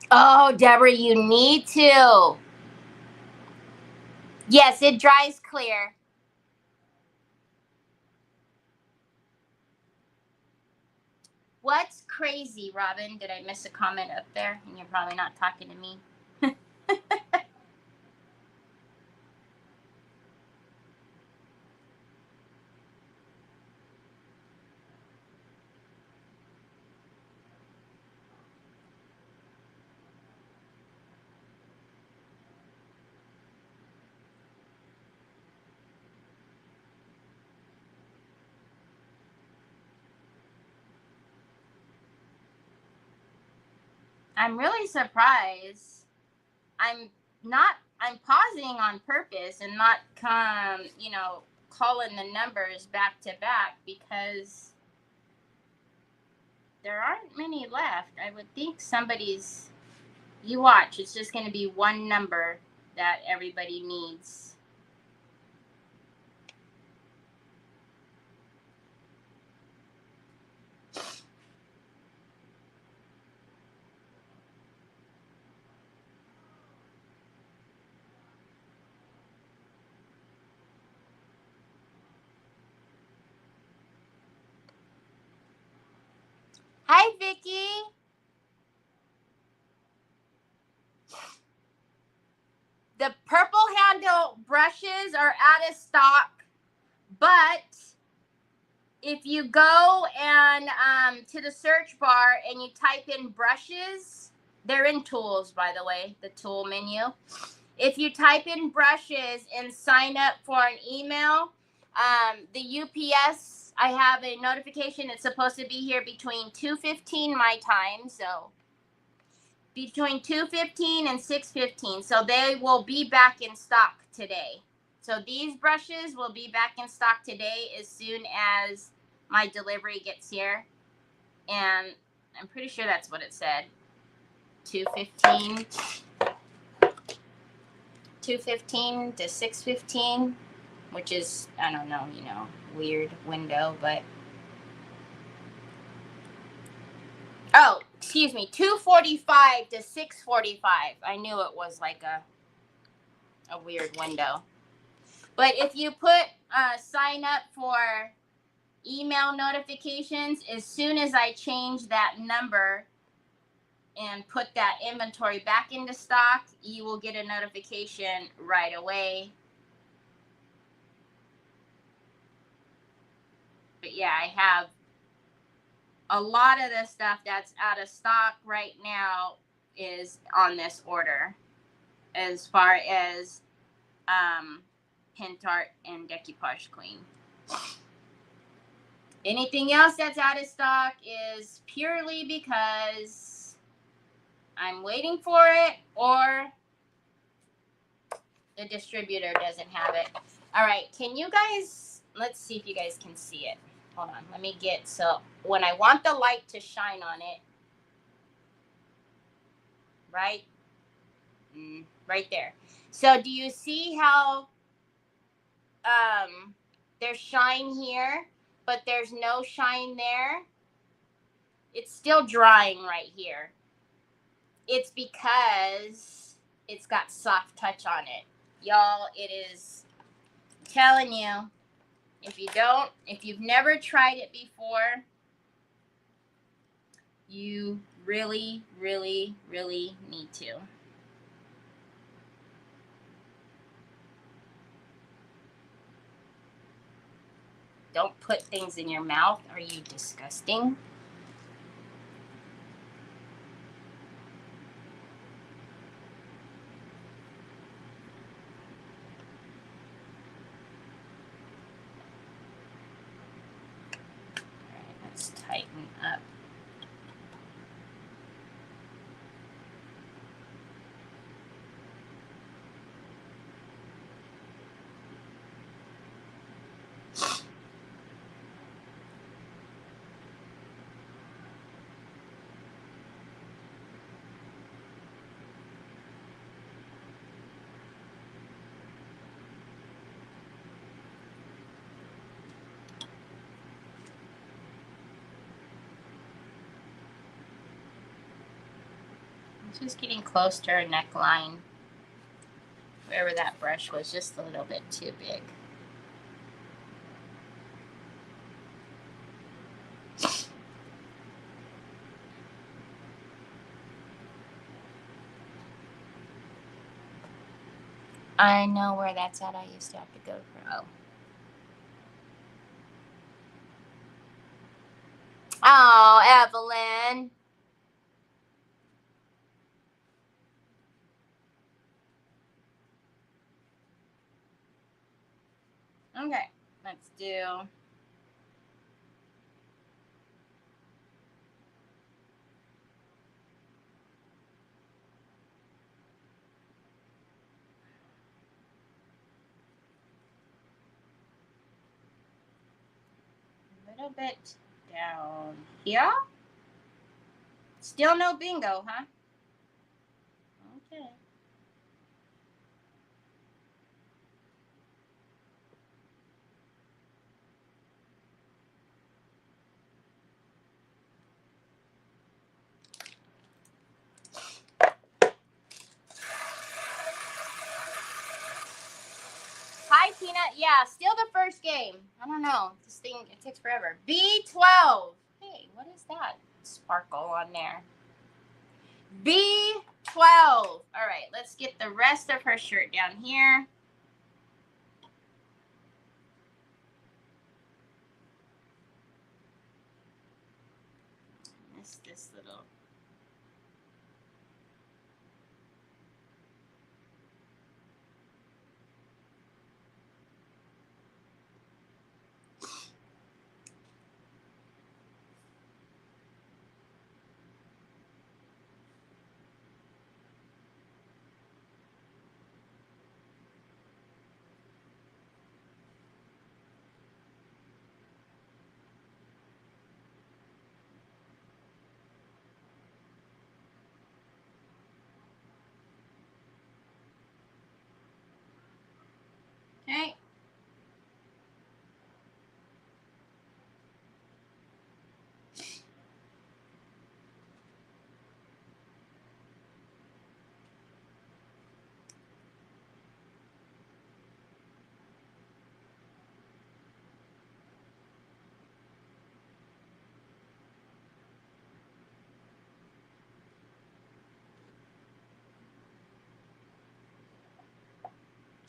Oh, Deborah, you need to. Yes, it dries clear. What's crazy, Robin? Did I miss a comment up there? And you're probably not talking to me. I'm really surprised. I'm pausing on purpose and not calling the numbers back to back because there aren't many left. I would think somebody's, you watch, it's just going to be one number that everybody needs. Hi, Vicky. The purple handle brushes are out of stock, but if you go and to the search bar and you type in brushes, they're in tools, by the way, the tool menu. If you type in brushes and sign up for an email, the UPS, I have a notification. It's supposed to be here between 2:15 my time, so between 2:15 and 6:15. So they will be back in stock today. So these brushes will be back in stock today as soon as my delivery gets here. And I'm pretty sure that's what it said. 2:15 to 6:15, which is, I don't know, weird window, but oh, excuse me, 2:45 to 6:45. I knew it was like a weird window. But if you put sign up for email notifications, as soon as I change that number and put that inventory back into stock, you will get a notification right away. But yeah, I have a lot of the stuff that's out of stock right now is on this order, as far as Pintart and Decoupage Queen. Anything else that's out of stock is purely because I'm waiting for it or the distributor doesn't have it. All right, can you guys, let's see if you guys can see it. Hold on, let me get, so when I want the light to shine on it, right? Right there. So do you see how there's shine here, but there's no shine there? It's still drying right here. It's because it's got soft touch on it. Y'all, it is, I'm telling you, if you've never tried it before, you really, really, really need to. Don't put things in your mouth. Are you disgusting? All right, let's tighten up. Just getting close to her neckline. Wherever that brush was just a little bit too big. I know where that's at. I used to have to go for, oh, Evelyn. Okay, let's do. little bit down here. Still no bingo, huh? Okay. Hi, Tina. Yeah, still the first game. I don't know. This thing, it takes forever. B12. Hey, what is that sparkle on there? B12. All right, let's get the rest of her shirt down here. This little. Okay.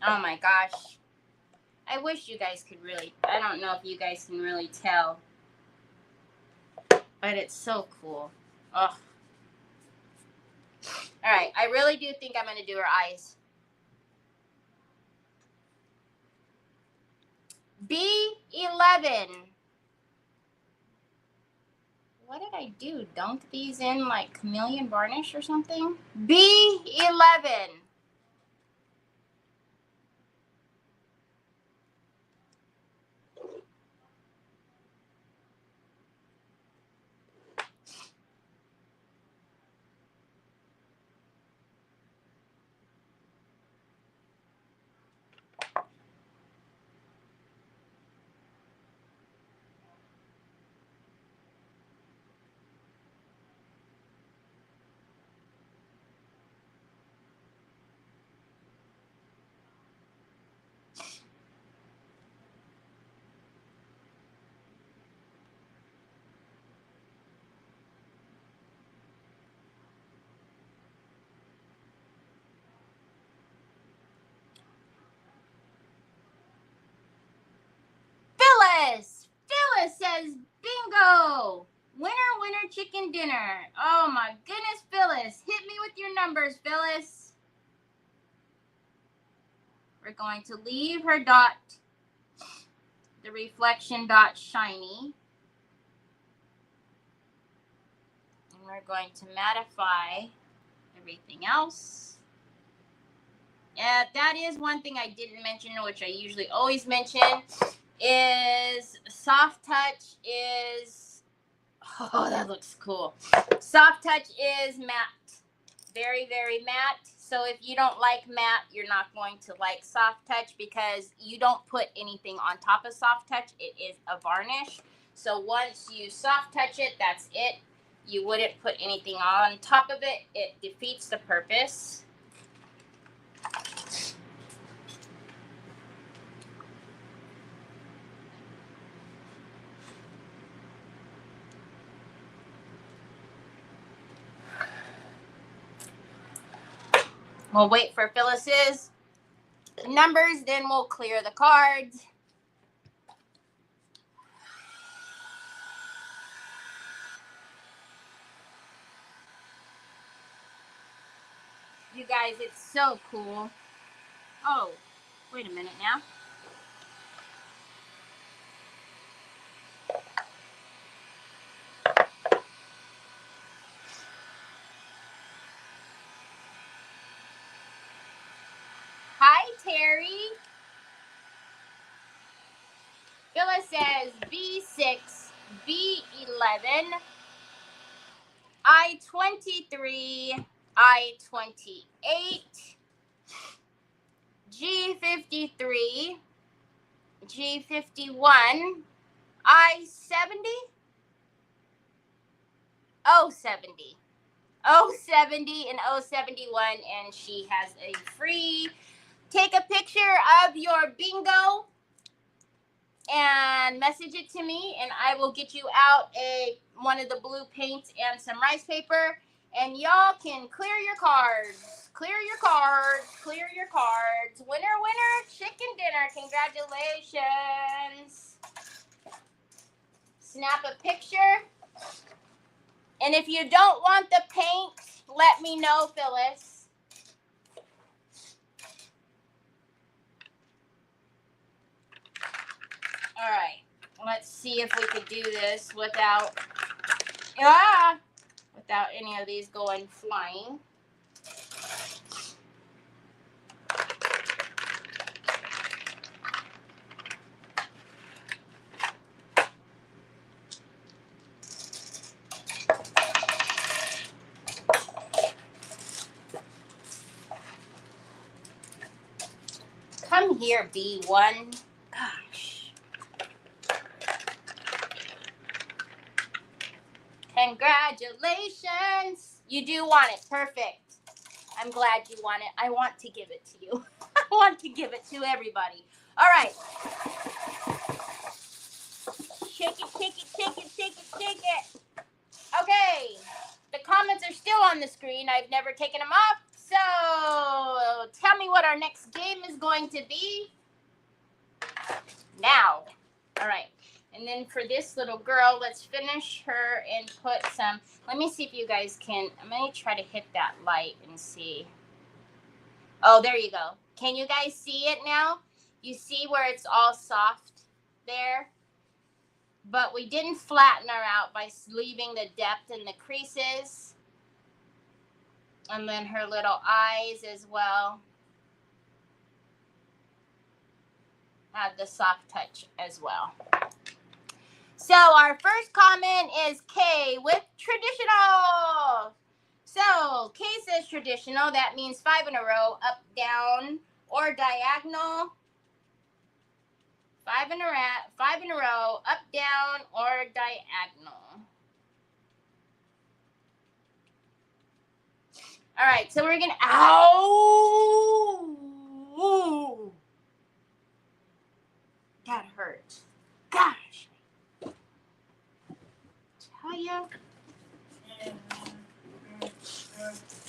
Oh my gosh. I wish you guys could really, I don't know if you guys can really tell, but it's so cool. Ugh. All right, I really do think I'm going to do her eyes. B11. What did I do? Dunk these in like chameleon varnish or something? B11. Phyllis! Phyllis says bingo! Winner, winner, chicken dinner. Oh my goodness, Phyllis. Hit me with your numbers, Phyllis. We're going to leave her dot, the reflection dot shiny. And we're going to mattify everything else. Yeah, that is one thing I didn't mention, which I usually always mention, is soft touch is, oh, that looks cool. Soft touch is matte. Very, very matte. So if you don't like matte, you're not going to like soft touch because you don't put anything on top of soft touch. It is a varnish. So once you soft touch it, that's it. You wouldn't put anything on top of it. It defeats the purpose. We'll wait for Phyllis's numbers, then we'll clear the cards. You guys, it's so cool. Oh, wait a minute now. Hi, Terry. Phyllis says B6. B11, I23, I28, G53, G51, I70, O70. O70 and O71, and she has a free take a picture of your bingo and message it to me, and I will get you out one of the blue paints and some rice paper, and y'all can clear your cards. Clear your cards. Clear your cards. Winner, winner, chicken dinner. Congratulations. Snap a picture. And if you don't want the paint, let me know, Phyllis. All right. Let's see if we could do this without any of these going flying. Come here, B1. Gosh. Congratulations. You do want it. Perfect. I'm glad you want it. I want to give it to you. I want to give it to everybody. All right. Shake it, shake it, shake it, shake it, shake it. Okay. The comments are still on the screen. I've never taken them off. So tell me what our next game is going to be. Now. All right. And then for this little girl, let's finish her and put some. Let me see if you guys can. I'm going to try to hit that light and see. Oh, there you go. Can you guys see it now? You see where it's all soft there? But we didn't flatten her out by leaving the depth in the creases. And then her little eyes as well. Had the soft touch as well. So our first comment is K with traditional. So K says traditional. That means 5 in a row, up, down, or diagonal. 5 in a row, up, down, or diagonal. All right, so we're gonna. Ow! That hurt. Gosh. Tell you.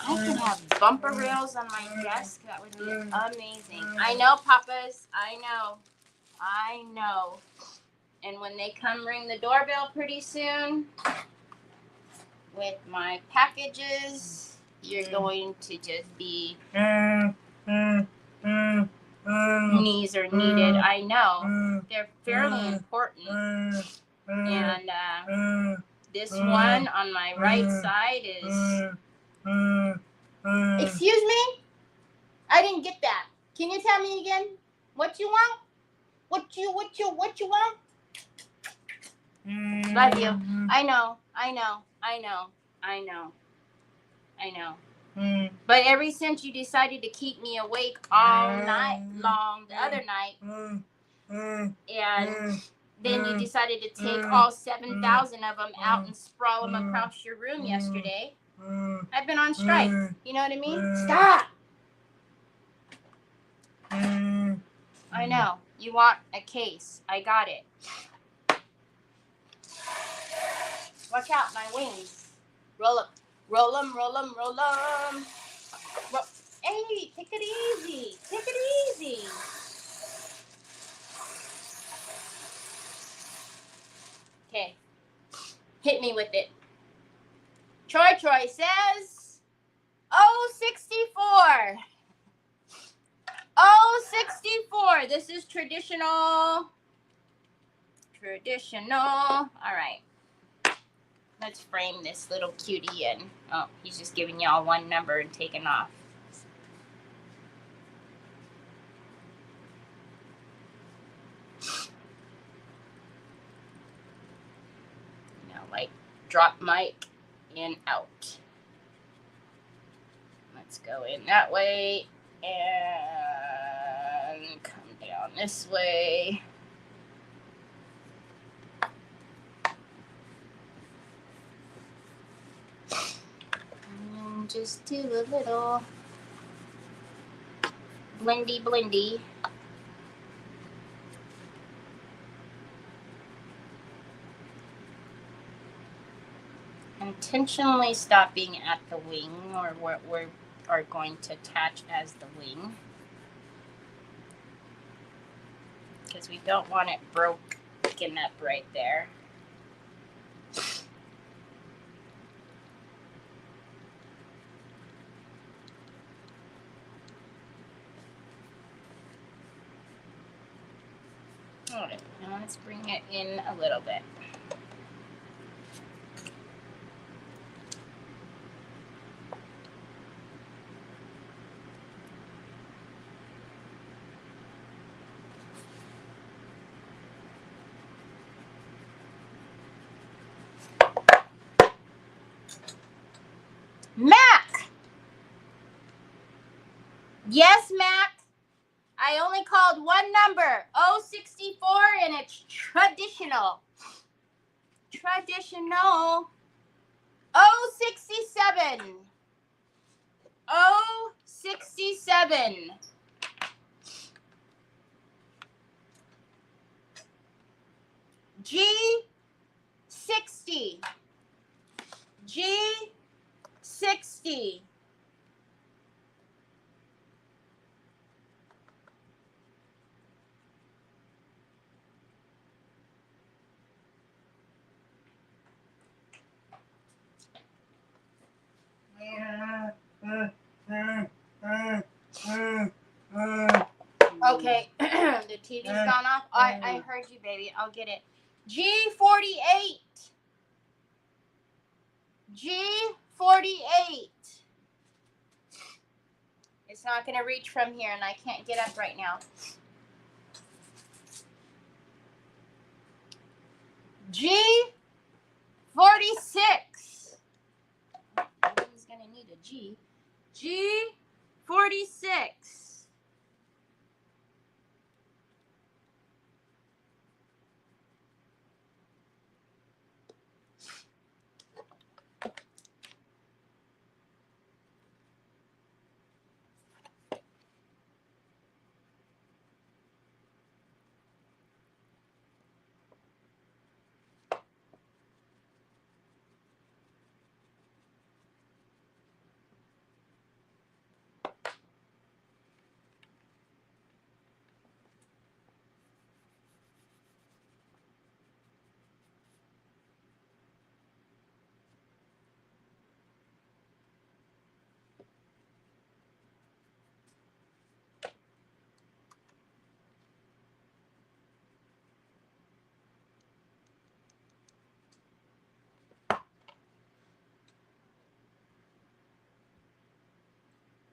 I can have bumper rails on my desk. That would be amazing. I know, Papas. I know. And when they come ring the doorbell pretty soon with my packages, you're going to just be knees are needed. I know. They're fairly important. And this one on my right side is... Excuse me? I didn't get that. Can you tell me again? What you want? What you want? Love you. I know. But ever since you decided to keep me awake all night long the other night, and then you decided to take all 7,000 of them out and sprawl them across your room yesterday, I've been on strike. You know what I mean? Stop! I know. You want a case. I got it. Watch out, my wings. Roll up. Roll them. Hey, take it easy. Okay. Hit me with it. Troy says, 64. 64. This is traditional. All right. Let's frame this little cutie in. Oh, he's just giving y'all one number and taking off. drop mic in out. Let's go in that way and come down this way. And just do a little blendy. Intentionally stopping at the wing, or what we are going to attach as the wing, because we don't want it broken up right there. All right, now let's bring it in a little bit. Mac! Yes, Mac? I only called one number, 064, and it's traditional. Traditional. 067. 067. G60. G60. Okay, the TV's gone off. I heard you, baby. I'll get it. G48. G48. It's not going to reach from here, and I can't get up right now. G46. He's going to need a G. G46.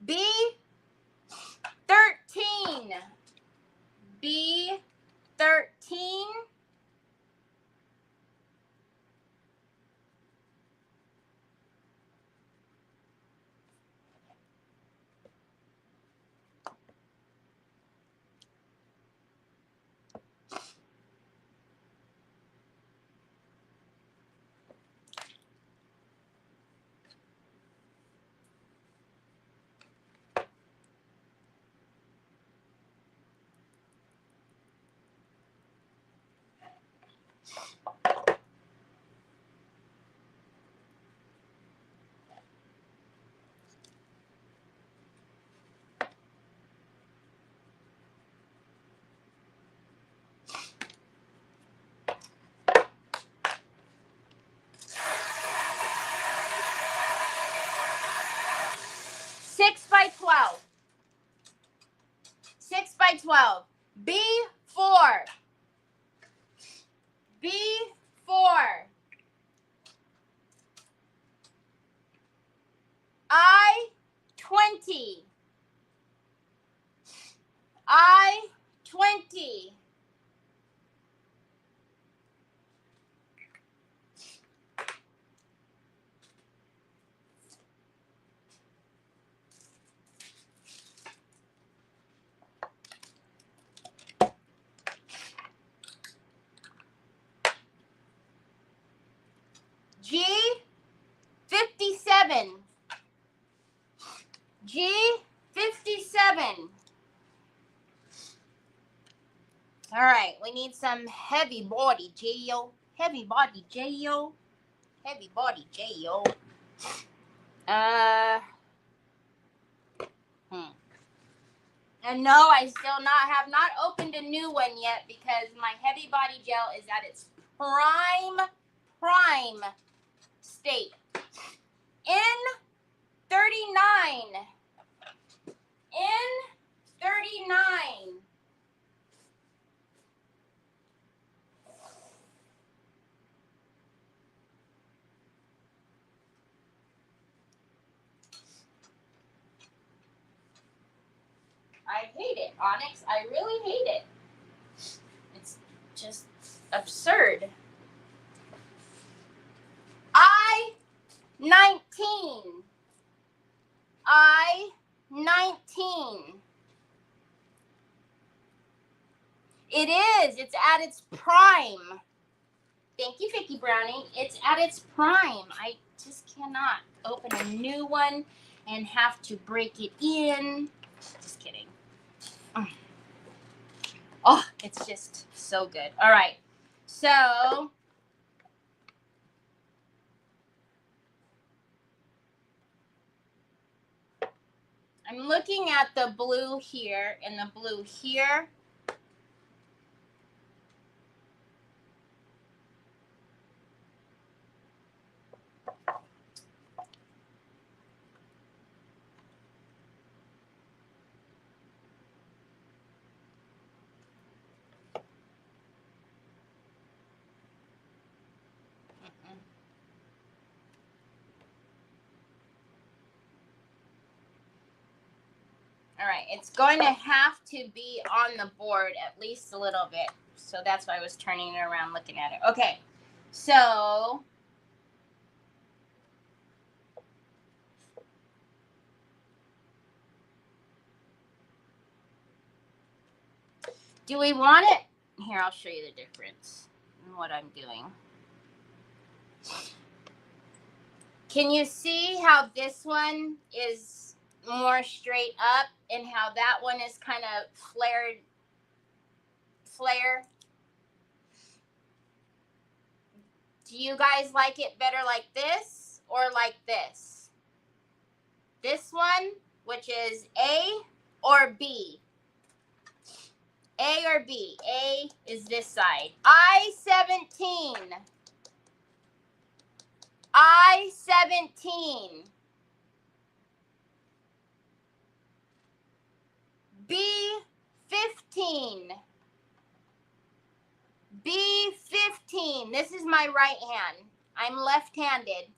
B13. B13. Six by 12. 6 by 12. B4. B4. I20. I20. All right, we need some heavy body gel. Heavy body gel. Heavy body gel. Uh, And no, I still have not opened a new one yet because my heavy body gel is at its prime state. In 39. In 39. I hate it, Onyx. I really hate it. It's just absurd. I-19. I-19. It is. It's at its prime. Thank you, Vicky Browning. It's at its prime. I just cannot open a new one and have to break it in. Just kidding. Oh, it's just so good. All right. So I'm looking at the blue here and the blue here. All right, it's going to have to be on the board at least a little bit. So that's why I was turning it around looking at it. Okay, so do we want it? Here, I'll show you the difference in what I'm doing. Can you see how this one is more straight up and how that one is kind of flare? Do you guys like it better like this or like this? This one, which is A or B? A or B? A is this side. I-17. I-17. B-15. B-15. This is my right hand. I'm left-handed.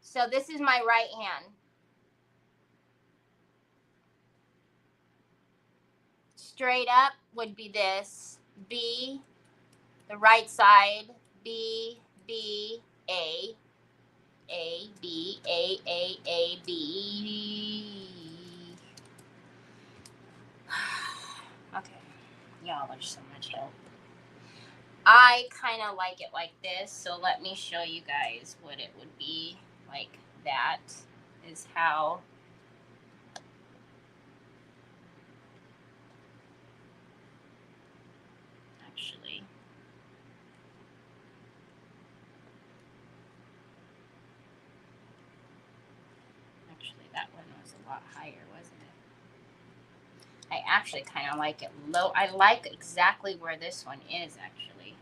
So this is my right hand. Straight up would be this. B, the right side. B, B, A. A, B, A, B. Okay. Y'all are so much help. I kind of like it like this, so let me show you guys what it would be like. That is how actually that one was a lot higher, wasn't it? I actually kind of like it low. I like exactly where this one is actually.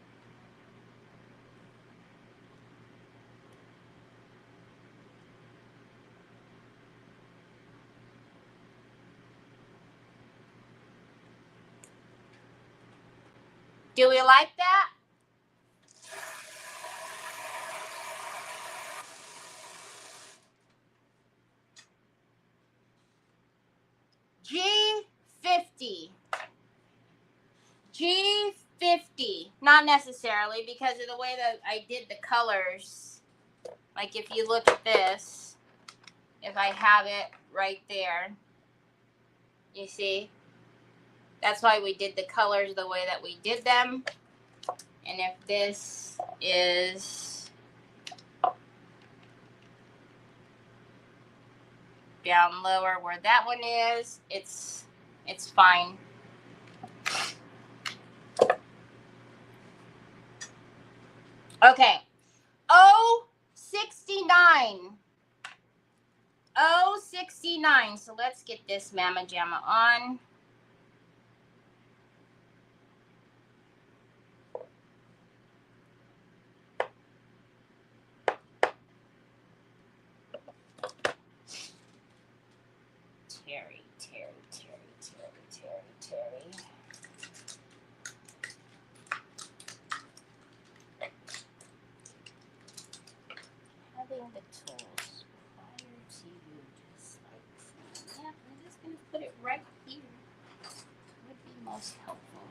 Do we like that? G50. G50. Not necessarily because of the way that I did the colors. Like if you look at this, if I have it right there, you see? That's why we did the colors the way that we did them. And if this is down lower where that one is, it's fine. Okay. 069. 069. So let's get this Mama Jamma on. Terry. Having the tools prior to you, just like, yeah, I'm just going to put it right here. Would be most helpful.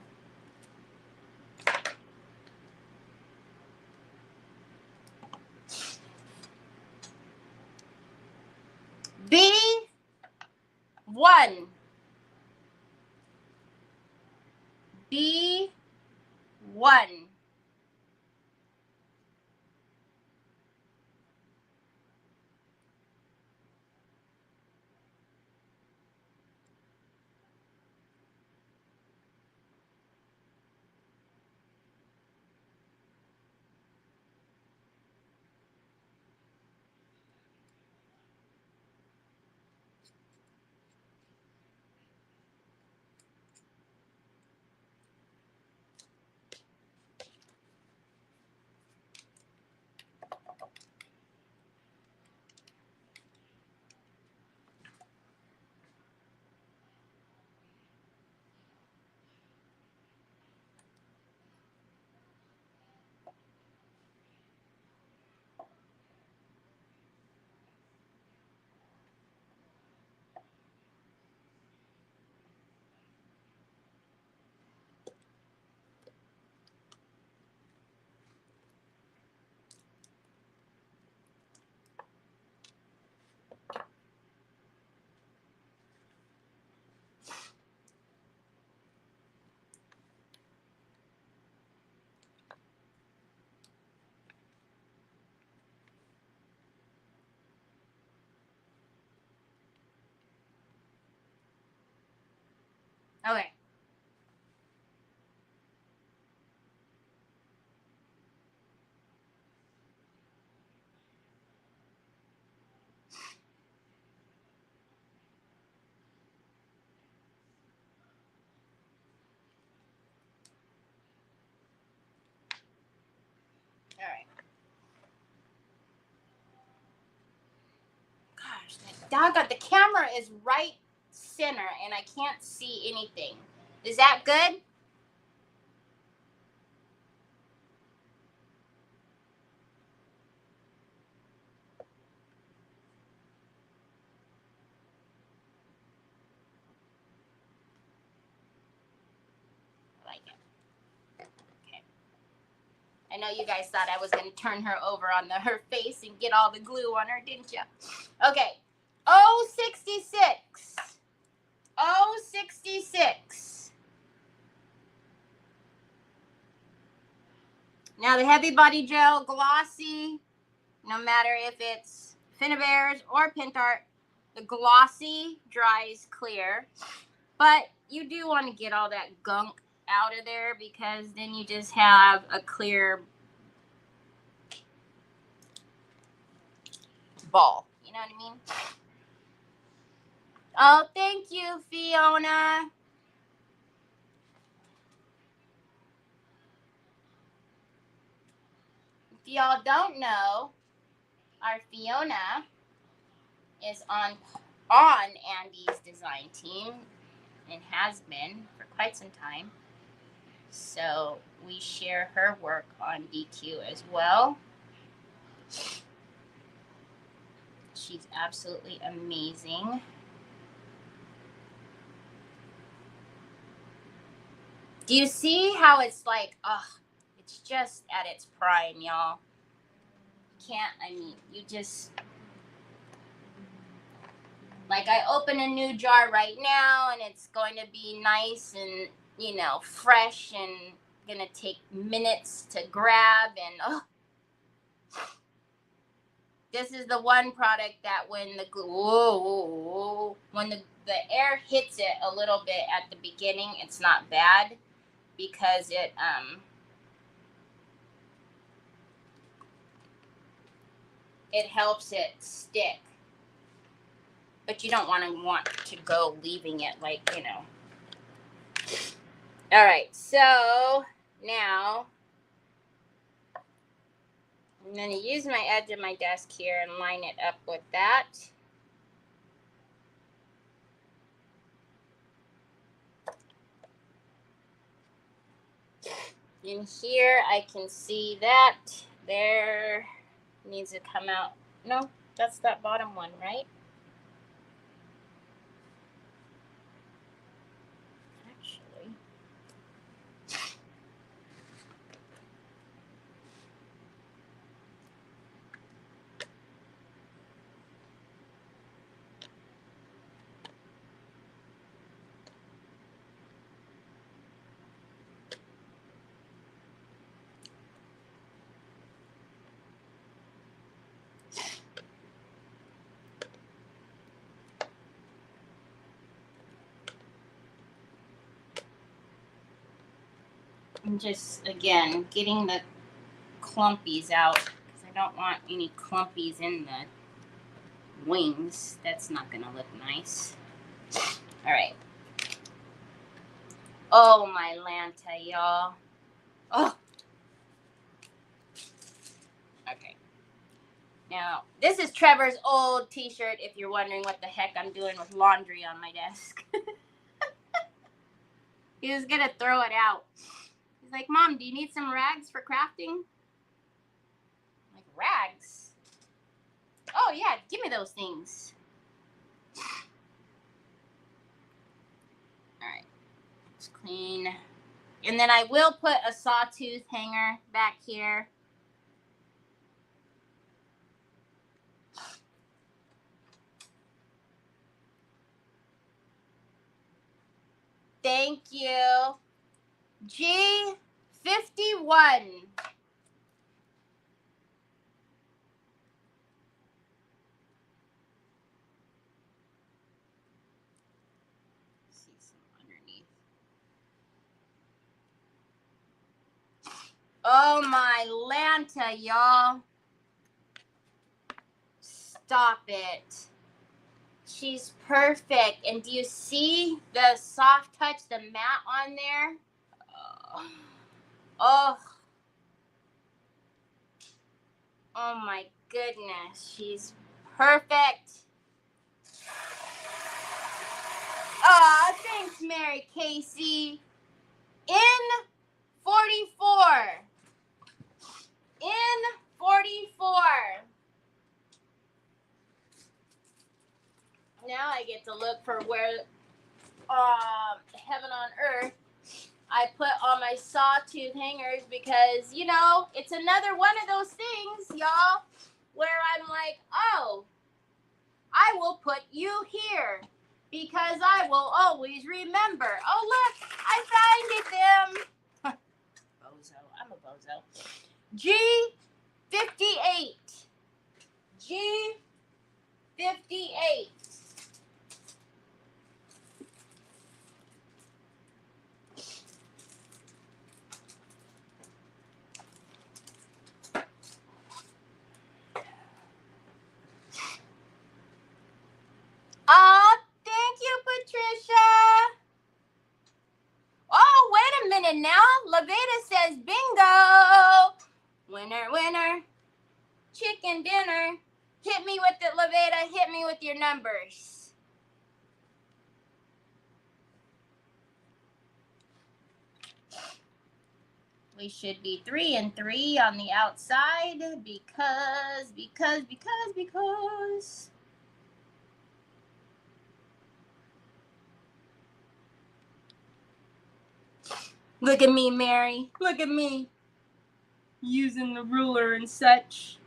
B1. B1. Okay. All right. Gosh, that doggone, the camera is right center and I can't see anything. Is that good? I like it. Okay. I know you guys thought I was going to turn her over on her face and get all the glue on her, didn't you? Okay. 066. 066. Now the Heavy Body Gel Glossy, no matter if it's Finnabare's or Pintart, the Glossy dries clear. But you do want to get all that gunk out of there because then you just have a clear ball. You know what I mean? Oh, thank you, Fiona. If y'all don't know, our Fiona is on Andy's design team and has been for quite some time. So we share her work on DQ as well. She's absolutely amazing. Do you see how it's like, it's just at its prime, y'all. You just, like, I open a new jar right now and it's going to be nice and, fresh and gonna take minutes to grab and, this is the one product that when the glue, when the air hits it a little bit at the beginning, it's not bad because it it helps it stick. But you don't want to go leaving it like, you know. All right, so now I'm going to use my edge of my desk here and line it up with that. In here, I can see that there needs to come out. No, that's that bottom one, right? Actually. I'm just, again, getting the clumpies out because I don't want any clumpies in the wings. That's not going to look nice. All right. Oh, my Lanta, y'all. Oh. Okay. Now, this is Trevor's old t-shirt, if you're wondering what the heck I'm doing with laundry on my desk. He was going to throw it out. He's like, Mom, do you need some rags for crafting? I'm like, rags? Oh, yeah, give me those things. All right. Let's clean. And then I will put a sawtooth hanger back here. Thank you. G51. See some underneath. Oh my Lanta, y'all. Stop it. She's perfect. And do you see the soft touch, the matte on there? Oh. Oh my goodness. She's perfect. Aw, thanks, Mary Casey. In 44. In 44. Now I get to look for where heaven on earth I put all my sawtooth hangers because, you know, it's another one of those things, y'all, where I'm like, oh, I will put you here because I will always remember. Oh, look, I find it them. Bozo, I'm a bozo. G58. G58. Oh, thank you, Patricia. Oh, wait a minute now. Laveda says bingo. Winner, winner. Chicken dinner. Hit me with it, Laveda. Hit me with your numbers. We should be 3 and 3 on the outside because. Look at me, Mary. Look at me. Using the ruler and such.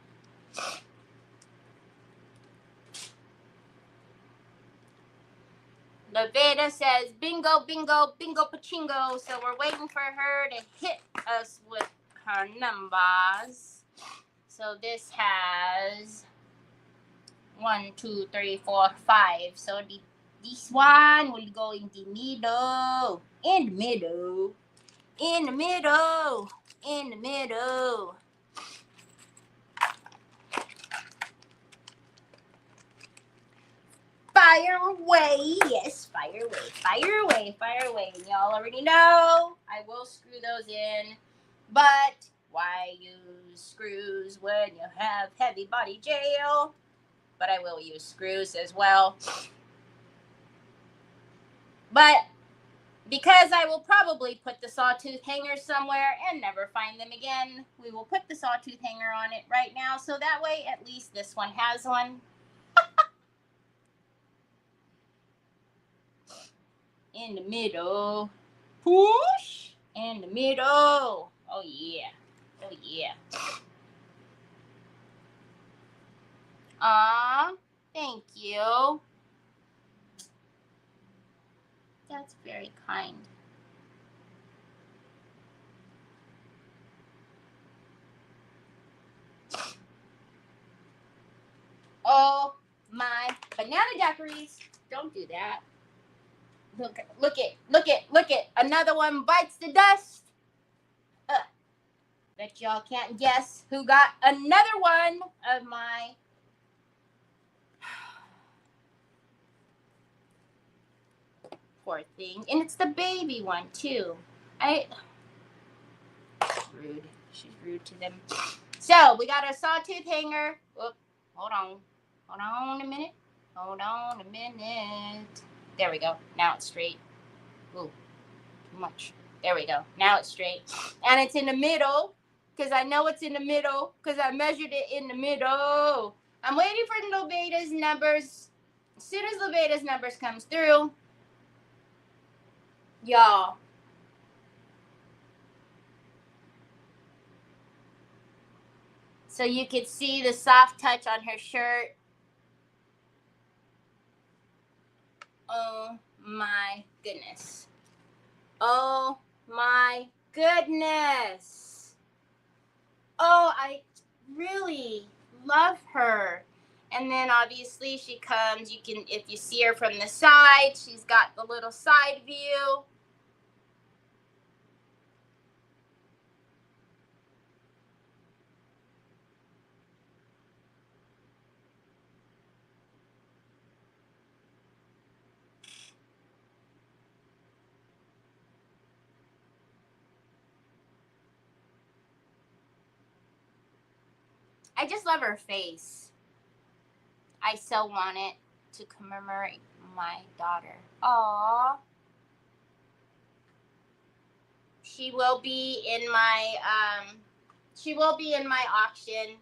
Laveda says bingo, bingo, bingo, pachingo. So we're waiting for her to hit us with her numbers. So this has 1, 2, 3, 4, 5. So this one will go in the middle. In the middle. In the middle. In the middle. fire away. Yes, fire away, fire away, fire away. And y'all already know I will screw those in. But why use screws when you have heavy body jail? But I will use screws as well. But because I will probably put the sawtooth hanger somewhere and never find them again, we will put the sawtooth hanger on it right now. So that way, at least this one has one. In the middle. Push. In the middle. Oh, yeah. Oh, yeah. Aw, thank you. That's very kind. Oh, my banana daiquiris. Don't do that. Look it. Another one bites the dust. Bet y'all can't guess who got another one of my poor thing. And it's the baby one, too. Rude. She's rude to them. So, we got our sawtooth hanger. Whoop. Hold on a minute. There we go. Now it's straight. Ooh, too much. There we go. Now it's straight. And it's in the middle, because I know it's in the middle, because I measured it in the middle. I'm waiting for Loveda's numbers. As soon as Loveda's numbers comes through, y'all. So you could see the soft touch on her shirt. Oh my goodness. Oh my goodness. Oh, I really love her. And then obviously she comes, you can, if you see her from the side, she's got the little side view. I just love her face. I so want it to commemorate my daughter. Aww. She will be in my auction.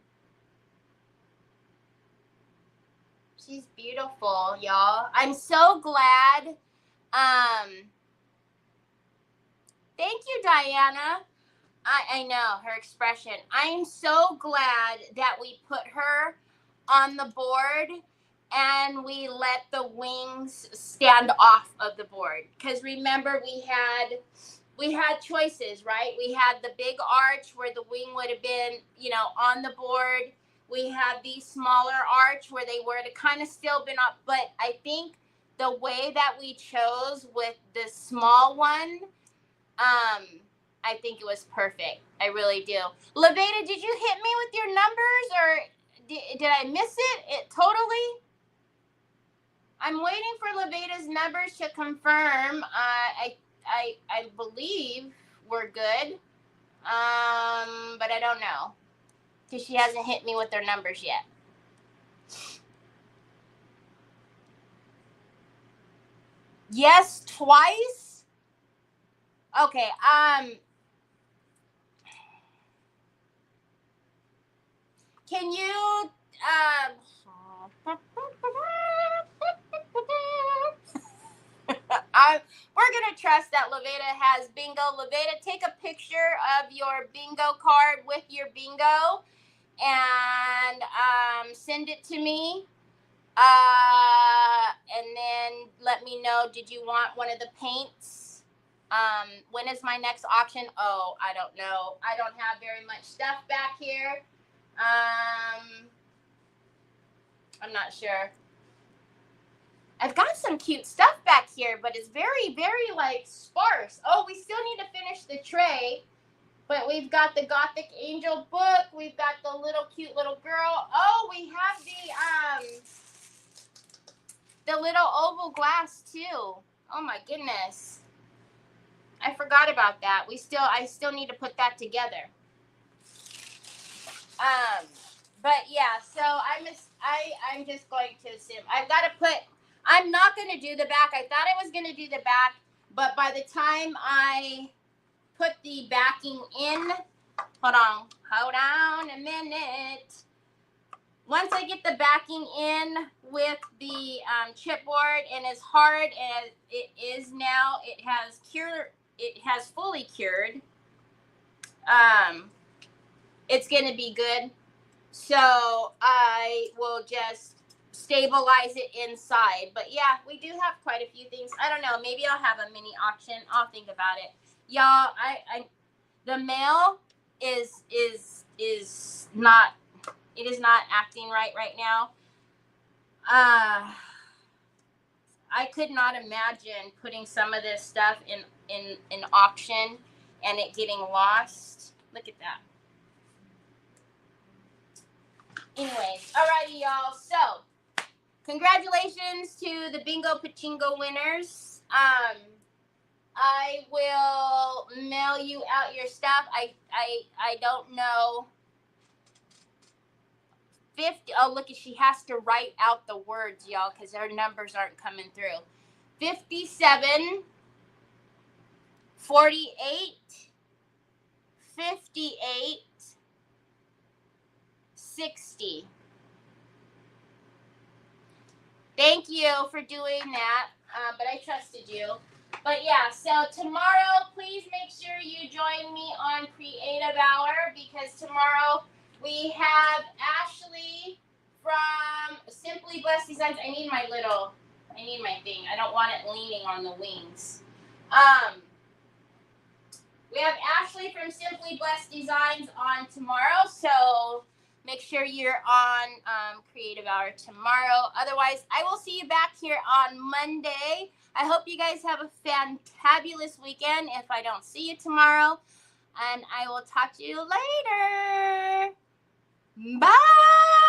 She's beautiful, y'all. I'm so glad. Thank you, Diana. I know her expression. I'm so glad that we put her on the board and we let the wings stand off of the board. Because remember, we had choices, right? We had the big arch where the wing would have been, on the board. We had the smaller arch where they were to kind of still been up. But I think the way that we chose with the small one, I think it was perfect. I really do. Laveda, did you hit me with your numbers or did I miss it totally? I'm waiting for Laveda's numbers to confirm. I believe we're good. But I don't know. Because she hasn't hit me with their numbers yet. Yes, twice? Okay, can you, we're going to trust that Laveda has bingo. Laveda, take a picture of your bingo card with your bingo and send it to me. And then let me know, did you want one of the paints? When is my next auction? Oh, I don't know. I don't have very much stuff back here. I'm not sure. I've got some cute stuff back here, but it's very, very, sparse. Oh, we still need to finish the tray. But we've got the Gothic Angel book. We've got the little cute little girl. Oh, we have the little oval glass too. Oh my goodness. I forgot about that. I still need to put that together. But yeah, so I'm just going to assume I'm not going to do the back. I thought I was going to do the back, but by the time I put the backing in, hold on a minute. Once I get the backing in with the chipboard, and as hard as it is now, it has fully cured. It's going to be good. So I will just stabilize it inside. But yeah, we do have quite a few things. I don't know. Maybe I'll have a mini auction. I'll think about it. Y'all, the mail is not, it is not acting right now. I could not imagine putting some of this stuff in an auction and it getting lost. Look at that. Anyways, alrighty, y'all. So, congratulations to the Bingo Pachingo winners. I will mail you out your stuff. I don't know. 50. Oh, look, she has to write out the words, y'all, because her numbers aren't coming through. 57, 48, 58, 60. Thank you for doing that, but I trusted you. But yeah, so tomorrow, please make sure you join me on Creative Hour, because tomorrow we have Ashley from Simply Blessed Designs. I need my thing. I don't want it leaning on the wings. We have Ashley from Simply Blessed Designs on tomorrow, so make sure you're on Creative Hour tomorrow. Otherwise, I will see you back here on Monday. I hope you guys have a fantabulous weekend if I don't see you tomorrow. And I will talk to you later. Bye.